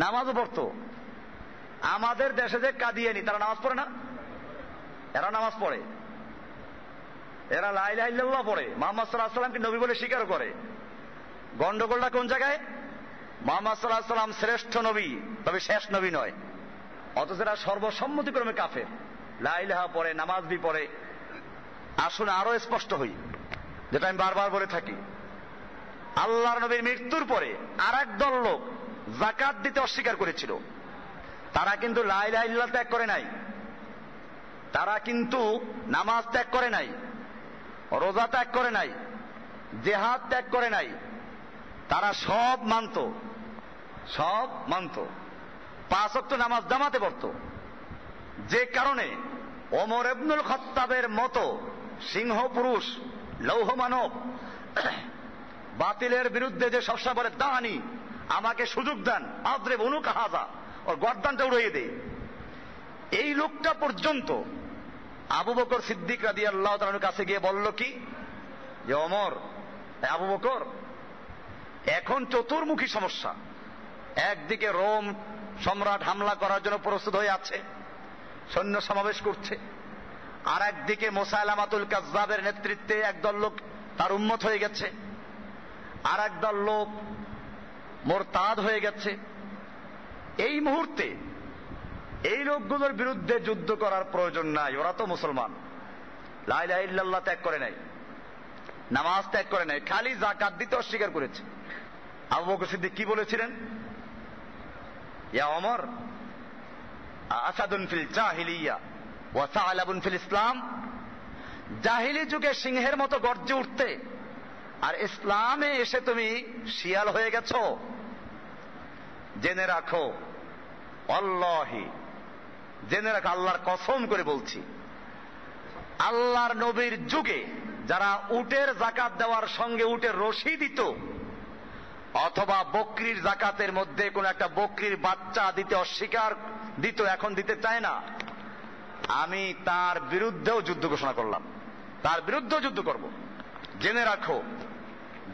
নামাজও পড়তো। আমাদের দেশে যে কাদিয়ানি, তারা নামাজ পড়ে না? এরা নামাজ পড়ে, এরা লা ইলাহা ইল্লাল্লাহ পড়ে, মুহাম্মদ সাল্লাল্লাহু আলাইহি ওয়াসাল্লামকে নবী বলে স্বীকার করে। গন্ডগোলটা কোন জায়গায়? মুহাম্মদ সাল্লাল্লাহু আলাইহি ওয়াসাল্লাম শ্রেষ্ঠ নবী, তবে শেষ নবী নয়, অথচ এরা সর্বসম্মতিক্রমে কাফের। লা ইলাহা পড়ে, নামাজ বি পড়ে। আসুন আরো স্পষ্ট হই, যেটা আমি বারবার বলে থাকি। আল্লাহর নবীর মৃত্যুর পরে আর এক দল লোক যাকাত দিতে অস্বীকার করেছিল। তারা কিন্তু লা ইলাহা ইল্লাল্লাহ ত্যাগ করে নাই, তারা কিন্তু নামাজ ত্যাগ করে নাই, রোজা ত্যাগ করে নাই, জিহাদ ত্যাগ করে নাই, তারা সব মানত, সব মানত। 5 ওয়াক্ত নামাজ জামাতে পড়তো। যে কারণে ওমর ইবনুল খাত্তাবের মতো সিংহ পুরুষ, লৌহ মানব, বাতিলের বিরুদ্ধে যে সবসময় বলে দানি আমাকে সুযোগ দেন, আদ্রে বনুকা হাজা, ওর গর্দানটা উড়িয়ে দেয়, এই লোকটা পর্যন্ত আবু বকর সিদ্দিক রাদিয়াল্লাহু তাআলার কাছে গিয়ে বলল কি, যে ওমর, আবু বকর, এখন চতুর্মুখী সমস্যা। একদিকে রোম সম্রাট হামলা করার জন্য প্রস্তুত হয়ে আছে, সৈন্য সমাবেশ করছে, আর একদিকে মুসাইলামাতুল কাযযাবের নেতৃত্বে একদল লোক তার উম্মত হয়ে গেছে, আর একদল লোক মোরতাদ হয়ে গেছে। এই মুহূর্তে এই লোকগুলোর বিরুদ্ধে যুদ্ধ করার প্রয়োজন নাই, ওরা তো মুসলমান, লা ইলাহা ইল্লাল্লাহ ত্যাগ করে নাই, নামাজ ত্যাগ করে নাই, খালি যাকাত দিতে অস্বীকার করেছে। আবু বকর সিদ্দিক কি বলেছিলেন? ইয়া ওমর, আসাদুন ফিল জাহিলিয়া ওয়া সালাবুন ফিল ইসলাম। জাহিলি যুগে সিংহের মতো গর্জে উঠতে, আর ইসলামে এসে তুমি শিয়াল হয়ে গেছো। জেনে রাখো, আল্লাহি, জেনে রাখো, আল্লাহর কসম করে বলছি, আল্লাহর নবীর যুগে যারা উটের যাকাত দেওয়ার সঙ্গে উটের রশি দিত, অথবা বকরির যাকাতের মধ্যে কোন একটা বকরির বাচ্চা দিতে অস্বীকার দিত, এখন দিতে চায় না, আমি তার বিরুদ্ধেও যুদ্ধ ঘোষণা করলাম, তার বিরুদ্ধেও যুদ্ধ করব। জেনে রাখো,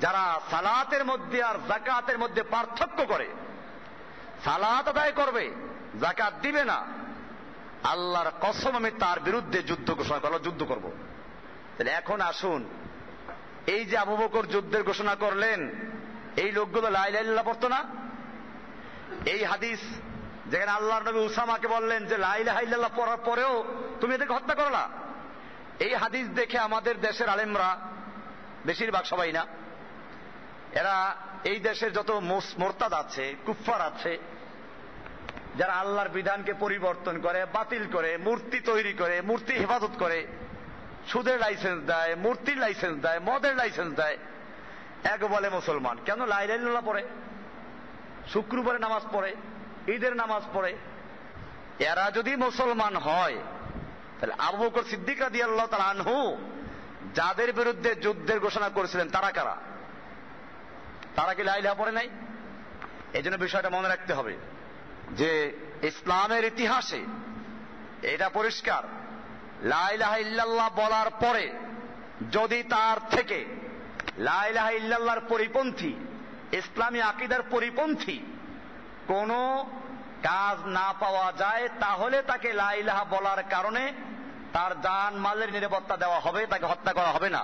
যারা সালাতের মধ্যে আর যাকাতের মধ্যে পার্থক্য করে, সালাত আদায় করবে যাকাত দিবে না, আল্লাহর কসম আমি তার বিরুদ্ধে যুদ্ধ ঘোষণা করলাম, যুদ্ধ করব। তাহলে এখন আসুন, এই যে আবু বকর যুদ্ধের ঘোষণা করলেন, এই লোকগুলো লা ইলাহা ইল্লাল্লাহ পড়তো না? এই হাদিস যেখানে আল্লাহর নবী উসামাকে বললেন যে লা ইলাহা ইল্লাল্লাহ পড়ার পরেও তুমি এদেরকে হত্যা করলা, এই হাদিস দেখে আমাদের দেশের আলেমরা, বেশিরভাগ, সবাই না, এরা এই দেশের যত মোরতাদ আছে, কুফফার আছে, যারা আল্লাহর বিধানকে পরিবর্তন করে, বাতিল করে, মূর্তি তৈরি করে, মূর্তি হেফাজত করে, সুদের লাইসেন্স দেয়, মূর্তির লাইসেন্স দেয়, মদের লাইসেন্স দেয়, এক বলে মুসলমান। কেন? লা ইলাহা ইল্লাল্লাহ পড়ে, শুক্রবারে নামাজ পড়ে, ঈদের নামাজ পড়ে। এরা যদি মুসলমান হয়, তাহলে আবু বকর সিদ্দিক রাদিয়াল্লাহু তাআলা আনহু যাদের বিরুদ্ধে যুদ্ধের ঘোষণা করেছিলেন, তারা কারা? তারা কি লা ইলাহা পড়ে নাই? এই জন্য বিষয়টা মনে রাখতে হবে যে ইসলামের ইতিহাসে এটা পরিষ্কার, লা ইলাহা ইল্লাল্লাহ বলার পরে যদি তার থেকে লা ইলাহা ইল্লাল্লাহর পরিপন্থী, ইসলামী আকীদার পরিপন্থী কোন কাজ না পাওয়া যায়, তাহলে তাকে লা ইলাহা বলার কারণে তার জান মালের নিরাপত্তা দেওয়া হবে, তাকে হত্যা করা হবে না,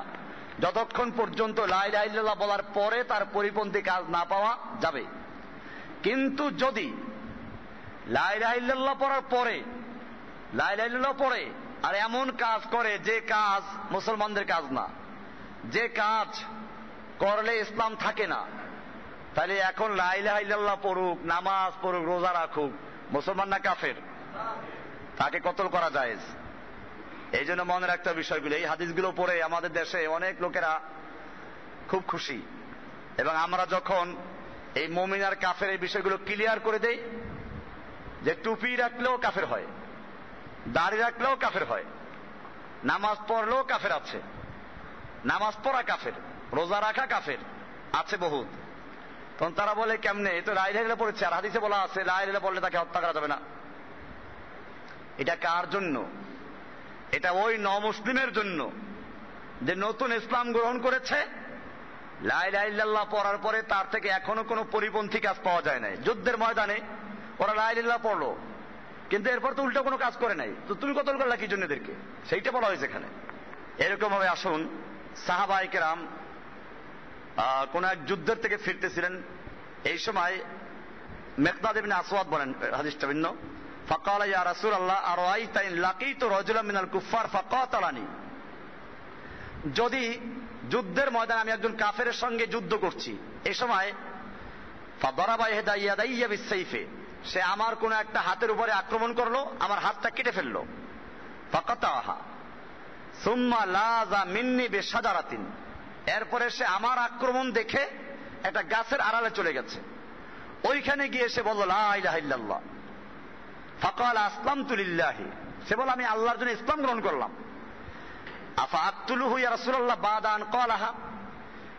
যতক্ষণ পর্যন্ত লা ইলাহা ইল্লাল্লাহ বলার পরে তার পরিপন্থী কাজ না পাওয়া যাবে। কিন্তু যদি লা ইলাহা ইল্লাল্লাহ পড়ার পরে, লা ইলাহা ইল্লাল্লাহ পড়ে আর এমন কাজ করে যে কাজ মুসলমানদের কাজ না, যে কাজ করলে ইসলাম থাকে না, তাহলে এখন লা ইলাহা ইল্লাল্লাহ পড়ুক, নামাজ পড়ুক, রোজা রাখুক, মুসলমান না কাফের? তাকে কতল করা জায়েজ। এই জন্য মনে রাখতে হবে বিষয়গুলো। এই হাদিসগুলো পড়ে আমাদের দেশে অনেক লোকেরা খুব খুশি, এবং আমরা যখন এই মুমিন আর কাফের এই বিষয়গুলো ক্লিয়ার করে দেই, যে টুপি রাখলেও কাফের হয়, দাড়ি রাখলেও কাফের হয়, নামাজ পড়লেও কাফের আছে, নামাজ পড়া কাফের, রোজা রাখা কাফের আছে বহুত, তখন তারা বলে কেমনে, এ তো লা ইলাহা ইল্লাল্লাহ পড়েছে, আর হাদিসে বলা আছে লা ইলাহা ইল্লাল্লাহ পড়লে তাকে হত্যা করা যাবে না। এটা কার জন্য? এটা ওই নমুসলিমের জন্য যে নতুন ইসলাম গ্রহণ করেছে, লা ইলাহা ইল্লাল্লাহ পড়ার পরে তার থেকে এখনো কোনো পরিপন্থী কাজ পাওয়া যায় নাই। যুদ্ধের ময়দানে ওরা লা ইলাহা ইল্লাল্লাহ পড়লো, কিন্তু এরপর তো উল্টো কোনো কাজ করে নাই, তো তুমি কতল করলা কি জন্য এদেরকে, সেইটা বলা হয়েছে এখানে। এরকম ভাবে আসুন, সাহাবায়ে কেরাম কোন এক যুদ্ধের থেকে ফিরতেছিলেন, এই সময় মিকদাদ ইবনে আসওয়াদ বলেন, হাদিসটা ভিন্ন, ফাকালা ইয়া রাসূলুল্লাহ আরাইতা ইন লাকিতু রাজুলাম মিনাল কুফফার ফাকাতালানি, যদি যুদ্ধের ময়দানে আমি একজন কাফেরের সঙ্গে যুদ্ধ করছি, এই সময় ফাদারাবা ইহদা ইয়াদাইয়া বিসাইফে, সে আমার কোন একটা হাতের উপরে আক্রমণ করলো, আমার হাতটা কেটে ফেললো, ফাকাতাহা সুম্মা লাযা মিন্নি বিশাজারাতিন, এরপরে সে আমার আক্রমণ দেখে একটা গাছের আড়ালে চলে গেছে, ওইখানে গিয়ে সে বলল লা ইলাহা ইল্লাল্লাহ, ফাকাল আসলামতু লিল্লাহি, সে বলে আমি আল্লাহর জন্য ইসলাম গ্রহণ করলাম। আফা আকতুলুহু ইয়া রাসূলুল্লাহ বাদা আন ক্বালাহা,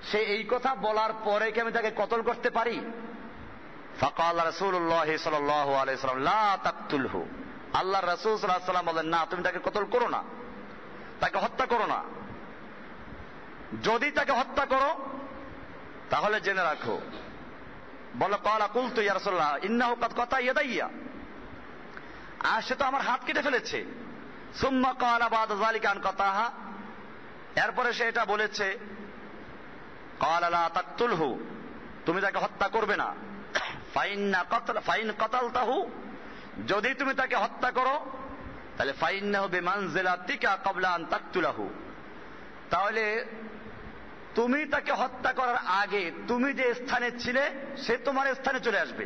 সে এই কথা বলার পরে কি আমি তাকে কতল করতে পারি? ফাকাল রাসূলুল্লাহ সাল্লাল্লাহু আলাইহি ওয়াসাল্লাম লা তাকতুলহু, আল্লাহর রাসূল সাল্লাল্লাহু আলাইহি ওয়াসাল্লাম বলেন না, তুমি তাকে কতল করো না, তাকে হত্যা করো না। যদি তাকে হত্যা করো তাহলে জেনে রাখো, বলে ক্বালা কুলতু ইয়া রাসূলুল্লাহ ইন্নাহু কাদ কাতা ইয়াদাইয়া, আর সে তো আমার হাত কেটে ফেলেছে। সুম্মা ক্বালা বাদা যালিকা আন কাতাহা, এরপরে সে এটা বলেছে ক্বালা লা তাকতুলহু, তুমি তাকে হত্যা করবে না। ফাইন কাতালতাহু, যদি তুমি তাকে হত্যা করো তাহলে ফাইন্নাহু বিমানজিলাতিকা ক্বাবলা আন তাকতুলাহু, তাহলে তুমি তাকে হত্যা করার আগে তুমি যে স্থানে ছিলে সে তোমার স্থানে চলে আসবে,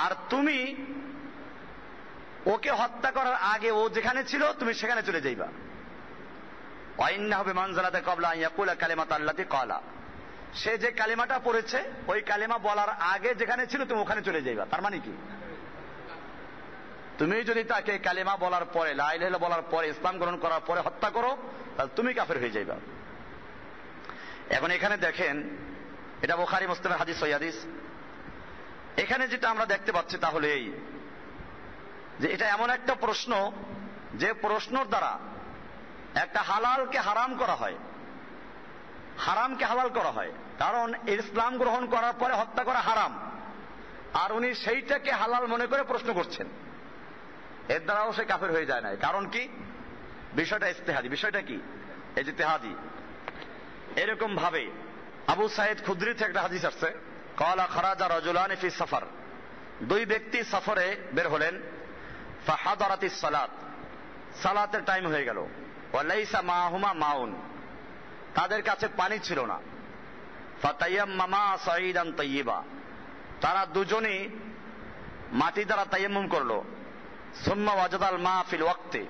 আর তুমি ওকে হত্যা করার আগে ও যেখানে ছিল তুমি সেখানে চলে যাইবা। ওয়াইন্নাহু বিমানজিলাতিকা ক্বাবলা আন ইয়াকুলা কালিমাতাল্লাতী ক্বালা, সে যে কালিমাটা পড়েছে ওই কালিমা বলার আগে যেখানে ছিল তুমি ওখানে চলে যাইবা। তার মানে কি, তুমি যদি তাকে কালিমা বলার পরে, লা ইলাহা ইল্লাল্লাহ বলার পরে, ইসলাম গ্রহণ করার পরে হত্যা করো, তাহলে তুমি কাফের হয়ে যাইবা। এখন এখানে দেখেন, এটা বুখারী মুসলিমের হাদিস, সহিহ হাদিস। এখানে যেটা আমরা দেখতে পাচ্ছি তাহলে এই যে এটা এমন একটা প্রশ্ন যে প্রশ্নর দ্বারা একটা হালালকে হারাম করা হয়, হারামকে হালাল করা হয়। কারণ ইসলাম গ্রহণ করার পরে হত্যা করা হারাম, আর উনি সেইটাকে হালাল মনে করে প্রশ্ন করছেন, এর দ্বারাও সে কাফের হয়ে যায় না। কারণ কি, বিষয়টা ইজতিহাদি। বিষয়টা কি, ইজতিহাদি। এরকম ভাবে আবু সাঈদ খুদরি থেকে একটা হাদিস আসছে, ক্বালা খারাজা রাজুলানি ফি সাফার, দুই ব্যক্তি সফরে বের হলেন, ফাহাদারাতিস সালাত, সালাতের টাইম হয়ে গেল, ওয়া লাইসা মাহুমা মাউন, তাদের কাছে পানি ছিল না, ফাতায়াম্মামা সাঈদান তাইয়্যিবা, তারা দুজনেই মাটি দ্বারা তায়াম্মুম করলো, সুম্মা ওয়াজাদাল মা ফিল ওয়াক্তে,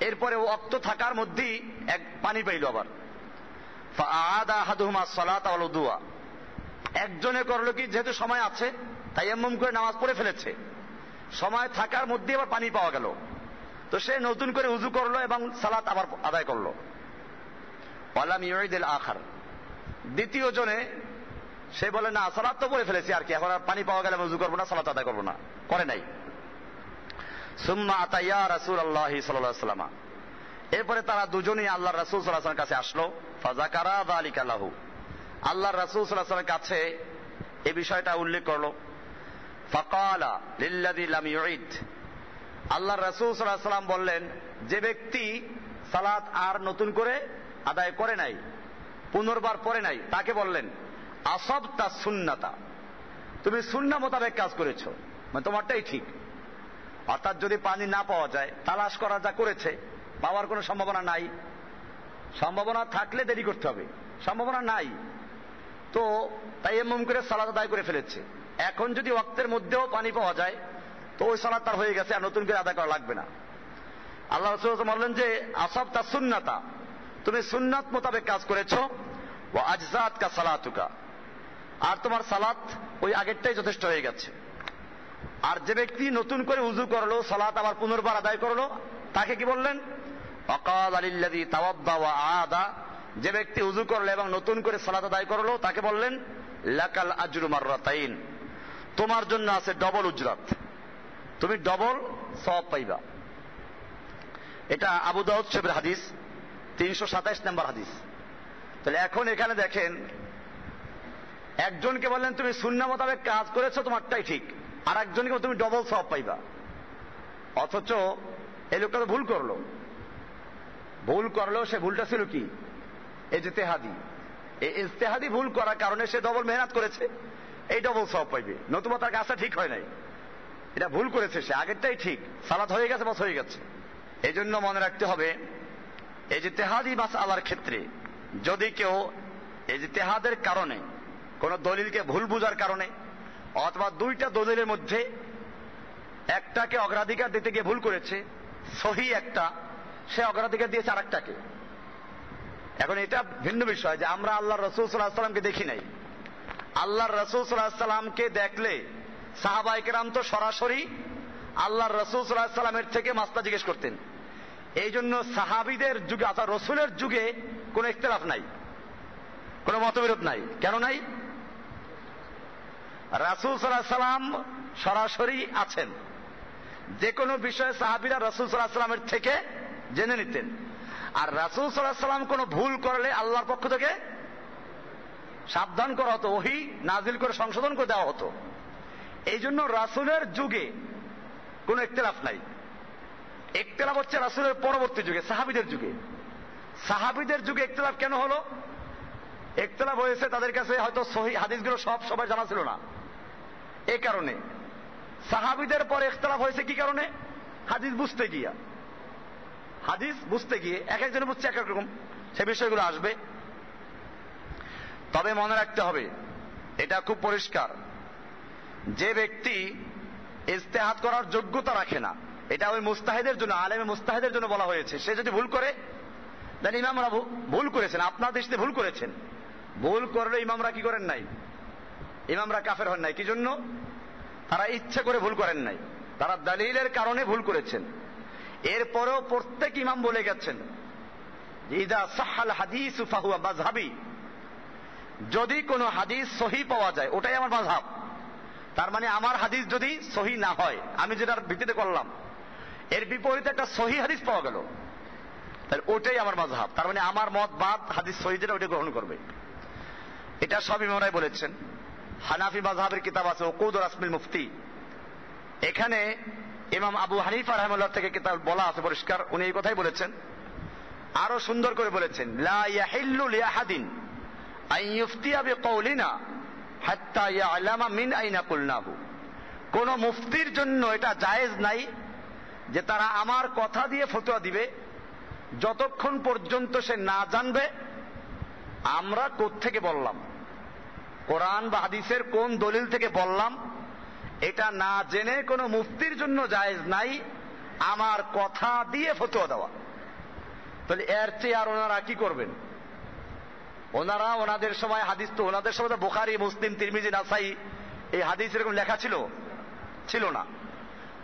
এরপরে ওয়াক্ত থাকার মধ্যেই এক পানি পাইল আবার, ফাআদা আহাদুহুমা সালাতা ওয়াল উযুয়া, একজনে করলো কি, যেহেতু সময় আছে তায়াম্মুম করে নামাজ পড়ে ফেলেছে, সময় থাকার মধ্যে আবার পানি পাওয়া গেল, তো সে নতুন করে উযু করলো এবং সালাত আবার আদায় করলো। ওয়ালাম ইউইদুল আখার, দ্বিতীয় জনে সে বলে না, সালাত তো পড়ে ফেলেছি, আর কি, এখন আর পানি পাওয়া গেলে উযু করবো না, সালাত আদায় করবো না, করে নাই। সুম্মা আতাইয়া রাসূলুল্লাহ সাল্লাল্লাহু আলাইহি ওয়াসাল্লাম, এরপরে তারা দুজনেই আল্লাহর রাসূল সাল্লাল্লাহু আলাইহি ওয়াসাল্লামের কাছে আসলো, ফাযাকারা যালিকা লাহু, আল্লাহর রাসূল সাল্লাল্লাহু আলাইহি ওয়াসাল্লামের কাছে এই বিষয়টা উল্লেখ করলো। ফাকালা লিল্লাযী লাম ইউইদ, আল্লাহর রাসূল সাল্লাল্লাহু আলাইহি ওয়াসাল্লাম বললেন, যে ব্যক্তি সালাত আর নতুন করে আদায় করে নাই, পুনর্বার পড়ে নাই, তাকে বললেন আসাবতা সুন্নাতা, তুমি সুন্নাহ মোতাবেক কাজ করেছো, মানে তোমারটাই ঠিক। অর্থাৎ যদি পানি না পাওয়া যায়, তালাশ করা যা করেছে, পাওয়ার কোনো সম্ভাবনা নাই, সম্ভাবনা থাকলে দেরি করতে হবে, সম্ভাবনা নাই, তো তায়াম্মুম করে সালাত আদায় করে ফেলেছে। এখন যদি ওয়াক্তের মধ্যেও পানি পাওয়া যায় তো ওই সালাত তার হয়ে গেছে, আর নতুন করে আদায় করা লাগবে না। আল্লাহ রাসূল বললেন যে আসাবতা সুন্নাতা, তুমি সুন্নাত মোতাবেক কাজ করেছো, ওয়া আজজাতকা সালাতুকা, আর তোমার সালাত ওই আগেরটাই যথেষ্ট হয়ে গেছে। আর যে ব্যক্তি নতুন করে উযু করলো, সালাত আবার পুনর্বার আদায় করলো, তাকে কি বললেন, ওয়াকালা লিল্লাযী তাওয়াদ্দা ওয়া আদা, যে ব্যক্তি উযু করলো এবং নতুন করে সালাত আদায় করলো তাকে বললেন লাকাল আজরু মাররাতাইন, তোমার জন্য আছে ডবল উজরাত, তুমি ডবল সওয়াব পাইবা। এটা আবু দাউদ শরীফের হাদিস, 327 নম্বর হাদিস। তাহলে এখন এখানে দেখেন, একজনকে বললেন তুমি সুন্নাহ মোতাবেক কাজ করেছো, তোমারটাই ঠিক, আর একজনকে তুমি ডবল সওয়াব পাইবা। অথচ এই লোকটা তো ভুল করলো, সে ভুলটা ছিল কি? ইজতিহাদি। এই ইজতিহাদি ভুল করার কারণে সে ডবল মেহনত করেছে, এই ডবল সওয়াব পাইবে। নতুবা তার কাজটা ঠিক হয় নাই, এটা ভুল করেছে সে, আগেরটাই ঠিক, সালাত হয়ে গেছে, বাস হয়ে গেছে। এই জন্য মনে রাখতে হবে, ইজতিহাদি মাসআলার ক্ষেত্রে যদি কেউ ইজতিহাদের কারণে, কোন দলিলকে ভুল বুঝার কারণে, অথবা দুইটা দলিলের মধ্যে একটাকে অগ্রাধিকার দিতে গিয়ে ভুল করেছে, সহি একটা, সে অগ্রাধিকার দিয়েছে আরেকটাকে। এখন এটা ভিন্ন বিষয় যে আমরা আল্লাহর রাসূল সাল্লাল্লাহু আলাইহি ওয়াসাল্লামকে দেখি নাই। আল্লাহর রাসূল সাল্লাল্লাহু আলাইহি ওয়াসাল্লামকে দেখলে সাহাবায়ে কেরাম তো সরাসরি আল্লাহর রাসূল সাল্লাল্লাহু আলাইহি ওয়াসাল্লামের থেকে মাসলা জিজ্ঞেস করতেন। এই জন্য সাহাবীদের যুগে অর্থাৎ রাসূলের যুগে কোনো ইখতিলাফ নাই, কোনো মতবিরোধ নাই। কেন নাই? রাসূল সাল্লাল্লাহু আলাইহি ওয়াসাল্লাম সরাসরি আছেন, যে কোনো বিষয়ে সাহাবীরা রাসূল সাল্লাল্লাহু আলাইহি ওয়াসাল্লামের থেকে জেনে নিতেন। আর রাসূল সাল্লাল্লাহু আলাইহি ওয়াসাল্লাম কোনো ভুল করলে আল্লাহর পক্ষ থেকে সাবধান করা হতো, ওহী নাজিল করে সংশোধন করে দেওয়া হতো। এই জন্য রাসূলের যুগে কোনো ইখতিলাফ নাই। ইখতিলাফ হচ্ছে রাসূলের পরবর্তী যুগে, সাহাবীদের যুগে। সাহাবীদের যুগে ইখতিলাফ কেন হলো? ইখতিলাফ হয়েছে তাদের কাছে হয়তো সহিহ হাদিসগুলো সবাই জানা ছিল না, এই কারণে। সাহাবীদের পরে ইখতিলাফ হয়েছে কি কারণে? হাদিস বুঝতে গিয়ে এক একজন বুঝছে এক এক রকম, সে বিষয়গুলো আসবে। তবে মনে রাখতে হবে, এটা খুব পরিষ্কার, যে ব্যক্তি ইজতিহাদ করার যোগ্যতা রাখে না, এটা ওই মুস্তাহিদের জন্য, আলেমে মুস্তাহিদের জন্য বলা হয়েছে। সে যদি ভুল করে, দেন ইমামরা ভুল করেছেন, আপনার দৃষ্টিতে ভুল করেছেন, ভুল করলে ইমামরা কি করেন নাই? ইমামরা কাফের হন নাই। কি জন্য? তারা ইচ্ছে করে ভুল করেন নাই, তারা দলিলের কারণে ভুল করেছেন। এরপরেও প্রত্যেক ইমাম বলে গেছেন, ইদা সাহাল হাদিসু ফাহুয়া মাযহাবি, যদি কোনো হাদিস সহি পাওয়া যায় ওটাই আমার মাযহাব। তার মানে আমার হাদিস যদি সহি না হয়, আমি যেটার ভিত্তিতে করলাম, এর বিপরীতে একটা সহি হাদিস পাওয়া গেল, তাহলে ওটাই আমার মাযহাব। তার মানে আমার মত বাদ হাদিস সহি যেটা ওটা গ্রহণ করবে। এটা সব ইমামরাই বলেছেন। হানাফি মাযহাবের কিতাব আছে উকুদ রাসমিল মুফতি, এখানে ইমাম আবু হানিফা রাহিমাহুল্লাহ থেকে কিতাব বলা আছে পরিষ্কার, উনি এই কথাই বলেছেন। আরো সুন্দর করে বলেছেন, লা ইয়াহিল্লু লিআহাদিন আন ইফতিয়া বিকাউলিনা হাত্তা ইয়ালামা মিন আইনা কুলনাহু। কোন মুফতির জন্য এটা জায়েজ নাই যে তারা আমার কথা দিয়ে ফতোয়া দিবে যতক্ষণ পর্যন্ত সে না জানবে আমরা কোত্থেকে বললাম, কোরআন বা হাদিসের কোন দলিল থেকে বললাম। এটা না জেনে কোনো মুফতির জন্য জায়েজ নাই আমার কথা দিয়ে ফতোয়া দেওয়া। তাহলে এর চেয়ে আর ওনারা কি করবেন? ওনারা ওনাদের সময় হাদিস, তো ওনাদের সময় তো বুখারী, মুসলিম, তিরমিজি, নাসাই এই হাদিস এরকম লেখা ছিল না।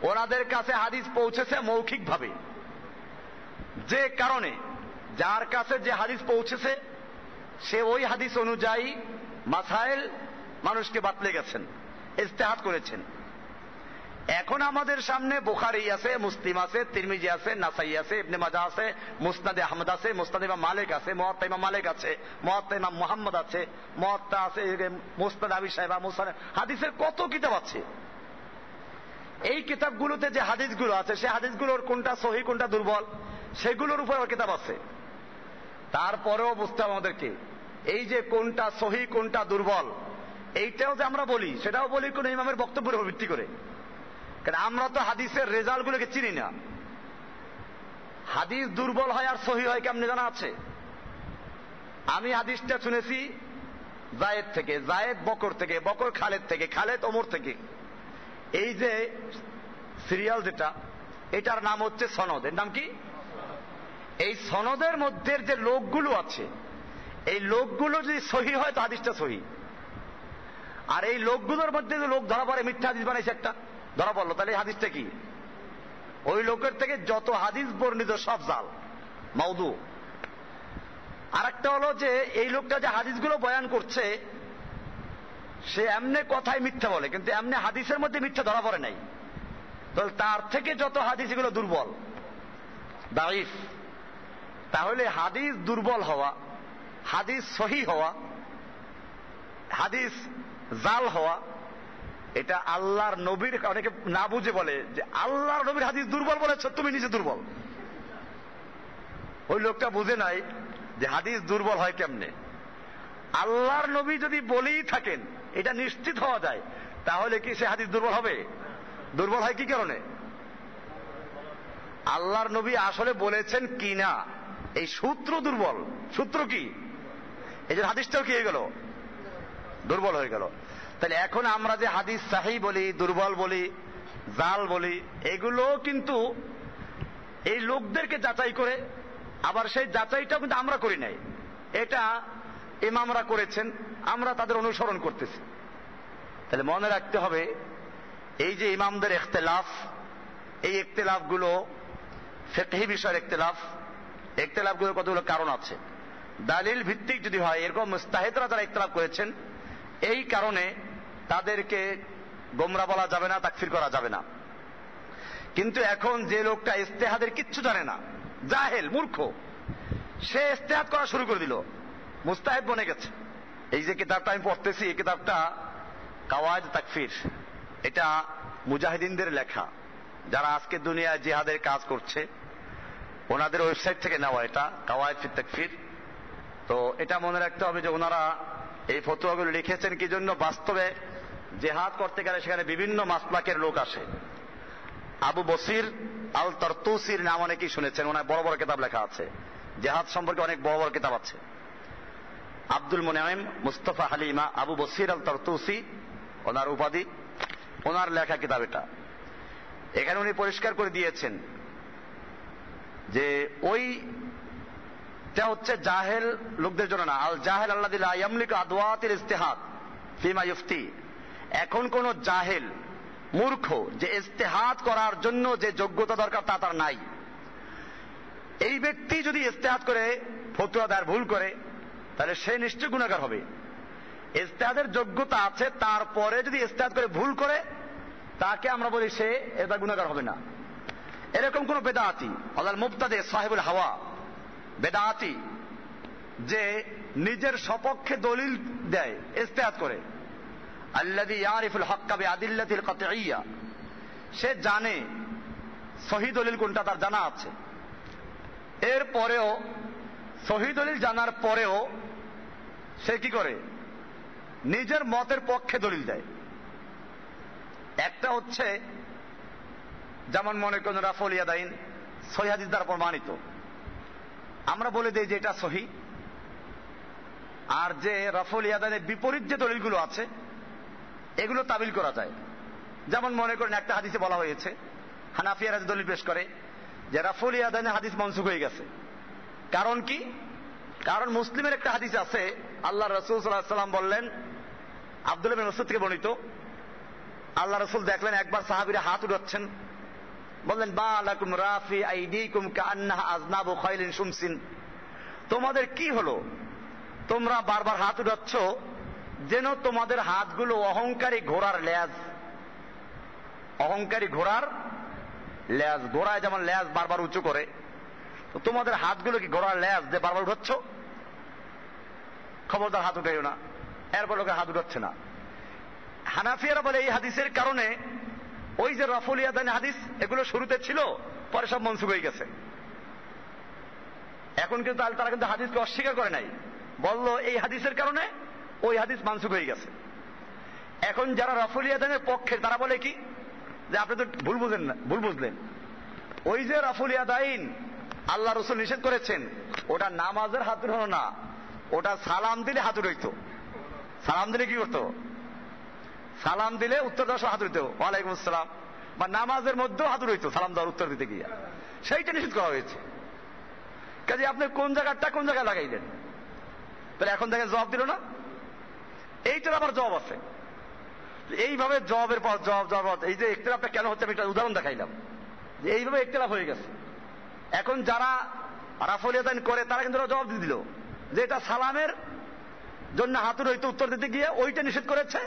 ওনাদের কাছে হাদিস পৌঁছেছে মৌখিকভাবে, যে কারণে যার কাছে যে হাদিস পৌঁছেছে সে ওই হাদিস অনুযায়ী মাসাইল মানুষকে বাতলে গেছেন, ইজতিহাদ করেছেন। এখন আমাদের সামনে বুখারী আছে, মুসলিম আছে, তিরমিজি আছে, নাসাই আছে, ইবনে মাজাহ আছে, মুসনাদে আহমদ আছে, মুসনাদ ইমাম মালিক আছে, মুওয়াত্তা ইমাম মালিক আছে, মুওয়াত্তা ইমাম মুহাম্মদ আছে, মুওয়াত্তা আছে, মুসনাদ আবি শাইবা, মুসনাদ, হাদিসের কত কিতাব আছে। এই কিতাবগুলোতে যে হাদিসগুলো আছে সে হাদিসগুলোর কোনটা সহি কোনটা দুর্বল সেগুলোর উপর কিতাব আছে। তারপরেও বুঝতে হবে আমাদেরকে, এই যে কোনটা সহি কোনটা দুর্বল এইটাও যে আমরা বলি, সেটাও বলি কোন ইমামের বক্তব্যের উপর ভিত্তি করে। কারণ আমরা তো হাদিসের রেজাল্ট গুলোকে চিনি না। হাদিস দুর্বল হয় আর সহি হয় কেমনে জানা আছে? আমি হাদিসটা শুনেছি জায়েদ থেকে, জায়েদ বকর থেকে, বকর খালেদ থেকে, খালেদ ওমর থেকে। এই যে সিরিয়াল যেটা, এটার নাম হচ্ছে সনদ। এর নাম কি? এই সনদের মধ্যে যে লোকগুলো আছে, এই লোকগুলো যদি সহি হয় তো হাদিসটা সহি। আর এই লোকগুলোর মধ্যে যে লোক ধরা পড়ে মিথ্যা হাদিস বানাইছে একটা, ধরা পড়লো, তাহলে এই হাদিসটা কি? ওই লোকের থেকে যত হাদিস বর্ণিত সব জাল, মাউদু। আর একটা হলো যে এই লোকটা যে হাদিসগুলো বয়ান করছে সে এমনি কথায় মিথ্যা বলে, কিন্তু এমনি হাদিসের মধ্যে মিথ্যা ধরা পড়ে নাই। তাহলে তার থেকে যত হাদিস এগুলো দুর্বল, দাঈফ। তাহলে হাদিস দুর্বল হওয়া, হাদিস সহি হওয়া, হাদিস জাল হওয়া, এটা আল্লাহর নবীর, অনেকে না বুঝে বলে যে আল্লাহর নবীর হাদিস দুর্বল বলেছ, তুমি নিজে দুর্বল। ওই লোকটা বুঝে নাই যে হাদিস দুর্বল হয় কেমনে। আল্লাহর নবী যদি বলেই থাকেন, এটা নিশ্চিত হওয়া যায়, তাহলে কি সে হাদিস দুর্বল হবে? দুর্বল হয় কি কারণে? আল্লাহর নবী আসলে বলেছেন কি না, এই সূত্র দুর্বল। সূত্র কি? এই যে হাদিসটাও কি হয়ে গেল? দুর্বল হয়ে গেল। তাহলে এখন আমরা যে হাদিস সাহিহ বলি, দুর্বল বলি, জাল বলি, এগুলো কিন্তু এই লোকদেরকে যাচাই করে, আবার সেই যাচাইটাও কিন্তু আমরা করি নাই, এটা ইমামরা করেছেন, আমরা তাদের অনুসরণ করতেছি। তাহলে মনে রাখতে হবে, এই যে ইমামদের ইখতিলাফ, এই ইখতিলাফগুলো ফিকহি বিষয়ের ইখতিলাফ, ইখতিলাফগুলোর কতগুলো কারণ আছে। দালিল ভিত্তিক যদি হয়, এরকম মুস্তাহিদরা যারা ইখতিলাফ করেছেন, এই কারণে তাদেরকে গোমরা বলা যাবে না, তাকফির করা যাবে না। কিন্তু এখন যে লোকটা ইজতিহাদের কিচ্ছু জানে না, জাহেল, মূর্খ, সে ইজতিহাদ করা শুরু করে দিল, মুস্তাহিদ বনে গেছে। এই যে কিতাবটা আমি পড়তেছি, এই কিতাবটা কাওয়ায়েদ তাকফির, এটা মুজাহিদিনদের লেখা, যারা আজকে দুনিয়ায় জিহাদের কাজ করছে, ওনাদের ওয়েবসাইট থেকে নেওয়া এটা, কাওয়ায়েদ ফি তাকফির। তো এটা মনে রাখতে হবে যে ওনারা এই ফতোয়াগুলো লিখেছেন কি জন্য, বাস্তবে জেহাদ করতে গেলে সেখানে বিভিন্ন মাসলাকের লোক আসে। আবু বসির আল তরতুসির নাম অনেকেই শুনেছেন, ওনার বড় বড় কিতাব লেখা আছে, জেহাদ সম্পর্কে অনেক বড় বড় কিতাব আছে। আব্দুল মুনাইম মুস্তাফা হালিমা আবু বসির আল তরতুসি ওনার উপাধি, ওনার লেখা কিতাব এটা। এখানে উনি পরিষ্কার করে দিয়েছেন যে ওইটা হচ্ছে জাহেল লোকদের জন্য না। আল জাহেল আল্লাযী লা ইয়ামলিকু আদওয়াতিল ইজতিহাদ ফিমা ইফতি। এখন কোন জাহেল, মূর্খ, যে ইজতিহাদ করার জন্য যে যোগ্যতা দরকার তা তার নাই, এই ব্যক্তি যদি ইজতিহাদ করে ফতোয়া দেওয়ার ভুল করে, তাহলে সে নিশ্চয় গুনাহগার হবে। ইজতিহাদের যোগ্যতা আছে, তারপরে যদি ইজতিহাদ করে ভুল করে, তাকে আমরা বলি সে এটা গুনাহগার হবে না। এরকম কোন বেদাতি আল মুবতাদি সাহিবুল হাওয়া, বেদাতি যে নিজের সপক্ষে দলিল দেয়, ইজতিহাদ করে, আল্লাযী ইয়ারিফুল হাক্কা বিআদিল্লাতিল কাতঈয়্যা, সে জানে সহিহ দলিল কোনটা, তার জানা আছে। এরপরেও সহিহ দলিল জানার পরেও সে কি করে? নিজের মতের পক্ষে দলিল দেয়। একটা হচ্ছে যেমন মনে করেন রাফউল ইয়াদাইন সহিহ হাদিস দ্বারা প্রমাণিত, আমরা বলে দেই যে এটা সহিহ। আর যে রাফউল ইয়াদাইনের বিপরীত যে দলিলগুলো আছে, এগুলো তাবিল করা যায়। যেমন মনে করেন একটা হাদিসে বলা হয়েছে, হানাফিয়ারা যে দলিল পেশ করে যে রাফউল ইয়াদাইনের হাদিস মনসুখ হয়ে গেছে। কারণ কি? কারণ মুসলিমের একটা হাদিস আছে, আল্লাহ রাসূল সাল্লাল্লাহু আলাইহি ওয়াসাল্লাম বললেন, আব্দুল্লাহ বিন মাসউদ থেকে বর্ণিত, আল্লাহ রাসূল দেখলেন একবার সাহাবীরা হাত উঠাচ্ছেন, বললেন মা লাকুম রাফি আইদিকুম কাআন্নাহা আযনাবু খাইলিন শুমসিন, তোমাদের কি হলো, তোমরা বারবার হাত উঠাচ্ছ যেন তোমাদের হাতগুলো অহংকারী ঘোড়ার লেজ। অহংকারী ঘোড়ার লেজ, ঘোড়ায় যেমন লেজ বারবার উঁচু করে, তো তোমাদের হাতগুলো কি ঘোড়ার লেজ দিয়ে বারবার উঠাচ্ছ? খবরদার হাত উঠাইও না। এরপর লোকের হাত উঠাচ্ছে না। হানাফিয়ারা বলে এই হাদিসের কারণে ওই যে রাফউল ইয়াদাইন হাদিস, এগুলো শুরুতে ছিল, পরে সব মনসুখ হয়ে গেছে। এখন কিন্তু তারা কিন্তু হাদিসকে অস্বীকার করে নাই, বলল এই হাদিসের কারণে ওই হাদিস মানসুখ হয়ে গেছে। এখন যারা রাফউল ইয়াদাইনের পক্ষে, তারা বলে কি যে আপনি তো ভুল বুঝলেন না, ভুল বুঝলেন। ওই যে রাফউল ইয়াদাইন আল্লাহ রাসূল নিষেধ করেছেন, ওটা নামাজের হাত উঠানো না, ওটা সালাম দিলে হাত উঠাইতো। সালাম দিলে কি করতো? সালাম দিলে উত্তর দেওয়ার সময় হাত উঠাইতো, ওয়ালাইকুম আসসালাম, বা নামাজের মধ্যেও হাত উঠাইতো সালাম দেওয়ার উত্তর দিতে গিয়ে। সেইটা নিষেধ করা হয়েছে। কাজে আপনি কোন জায়গাটা কোন জায়গায় লাগাইলেন? তাহলে এখন দেখেন জবাব দিল না। এইটার আবার জবাব আছে। এইভাবে জবাবের পর জবাব। এই যে ইখতিলাফটা কেন হচ্ছে, আমি একটা উদাহরণ দেখাইলাম যে এইভাবে ইখতিলাফ হয়ে গেছে। এখন যারা রাফউল ইয়াদাইন করে, তারা কিন্তু জবাব দিয়ে দিল যে এটা সালামের জন্য হাত উঠাইতো উত্তর দিতে গিয়ে, ওইটা নিষেধ করেছে,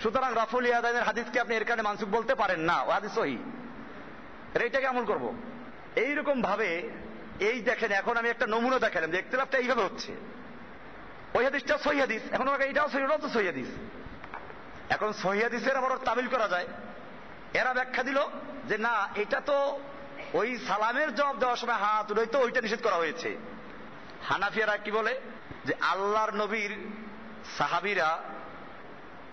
সুতরাং রাফউল ইয়াদাইনের হাদিসকে আপনি এর কারণে মানসুখ বলতে পারেন না, ও হাদিস সহিহ। এইটাকে আমল করব। এইরকম ভাবে এই দেখেন, এখন আমি একটা নমুনা দেখালাম যে ইখতিলাফটা এইভাবে হচ্ছে। ওই হাদিসটা সহিহ হাদিস, এখন এটাও সহিহ, ওটাও তো সহিহ হাদিস। এখন সহিহ হাদিসের আবার তাবিল করা যায়। এরা ব্যাখ্যা দিল যে না, এটা তো ওই সালামের জবাব দেওয়ার সময় হাত উঠাইতো, ওইটা নিষেধ করা হয়েছে। হানাফিয়ারা কি বলে যে আল্লাহর নবীর সাহাবীরা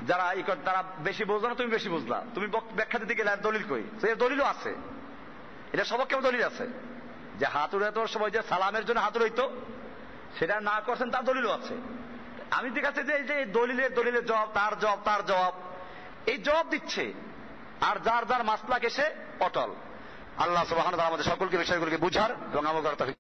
যারা তারা বেশি বুঝলো না, তুমি বেশি বুঝলা, তুমি ব্যাখ্যা দিতে গেলে আর দলিল কই? এর দলিলও আছে, এটা সবকে দলিল আছে যে হাত উঠাইতে সময় যে সালামের জন্য হাত উঠাইতো, সেটা না করছেন তার দলিলও আছে। আমি দেখাচ্ছি যে এই যে দলিলের জবাব, তার জবাব, এই জবাব দিচ্ছে, আর যার যার মাসলাক এসে অটল। আল্লাহ সুবহানাহু ওয়া তাআলা আমাদের সকলকে বিষয়গুলোকে বুঝার এবং আমল করার তৌফিক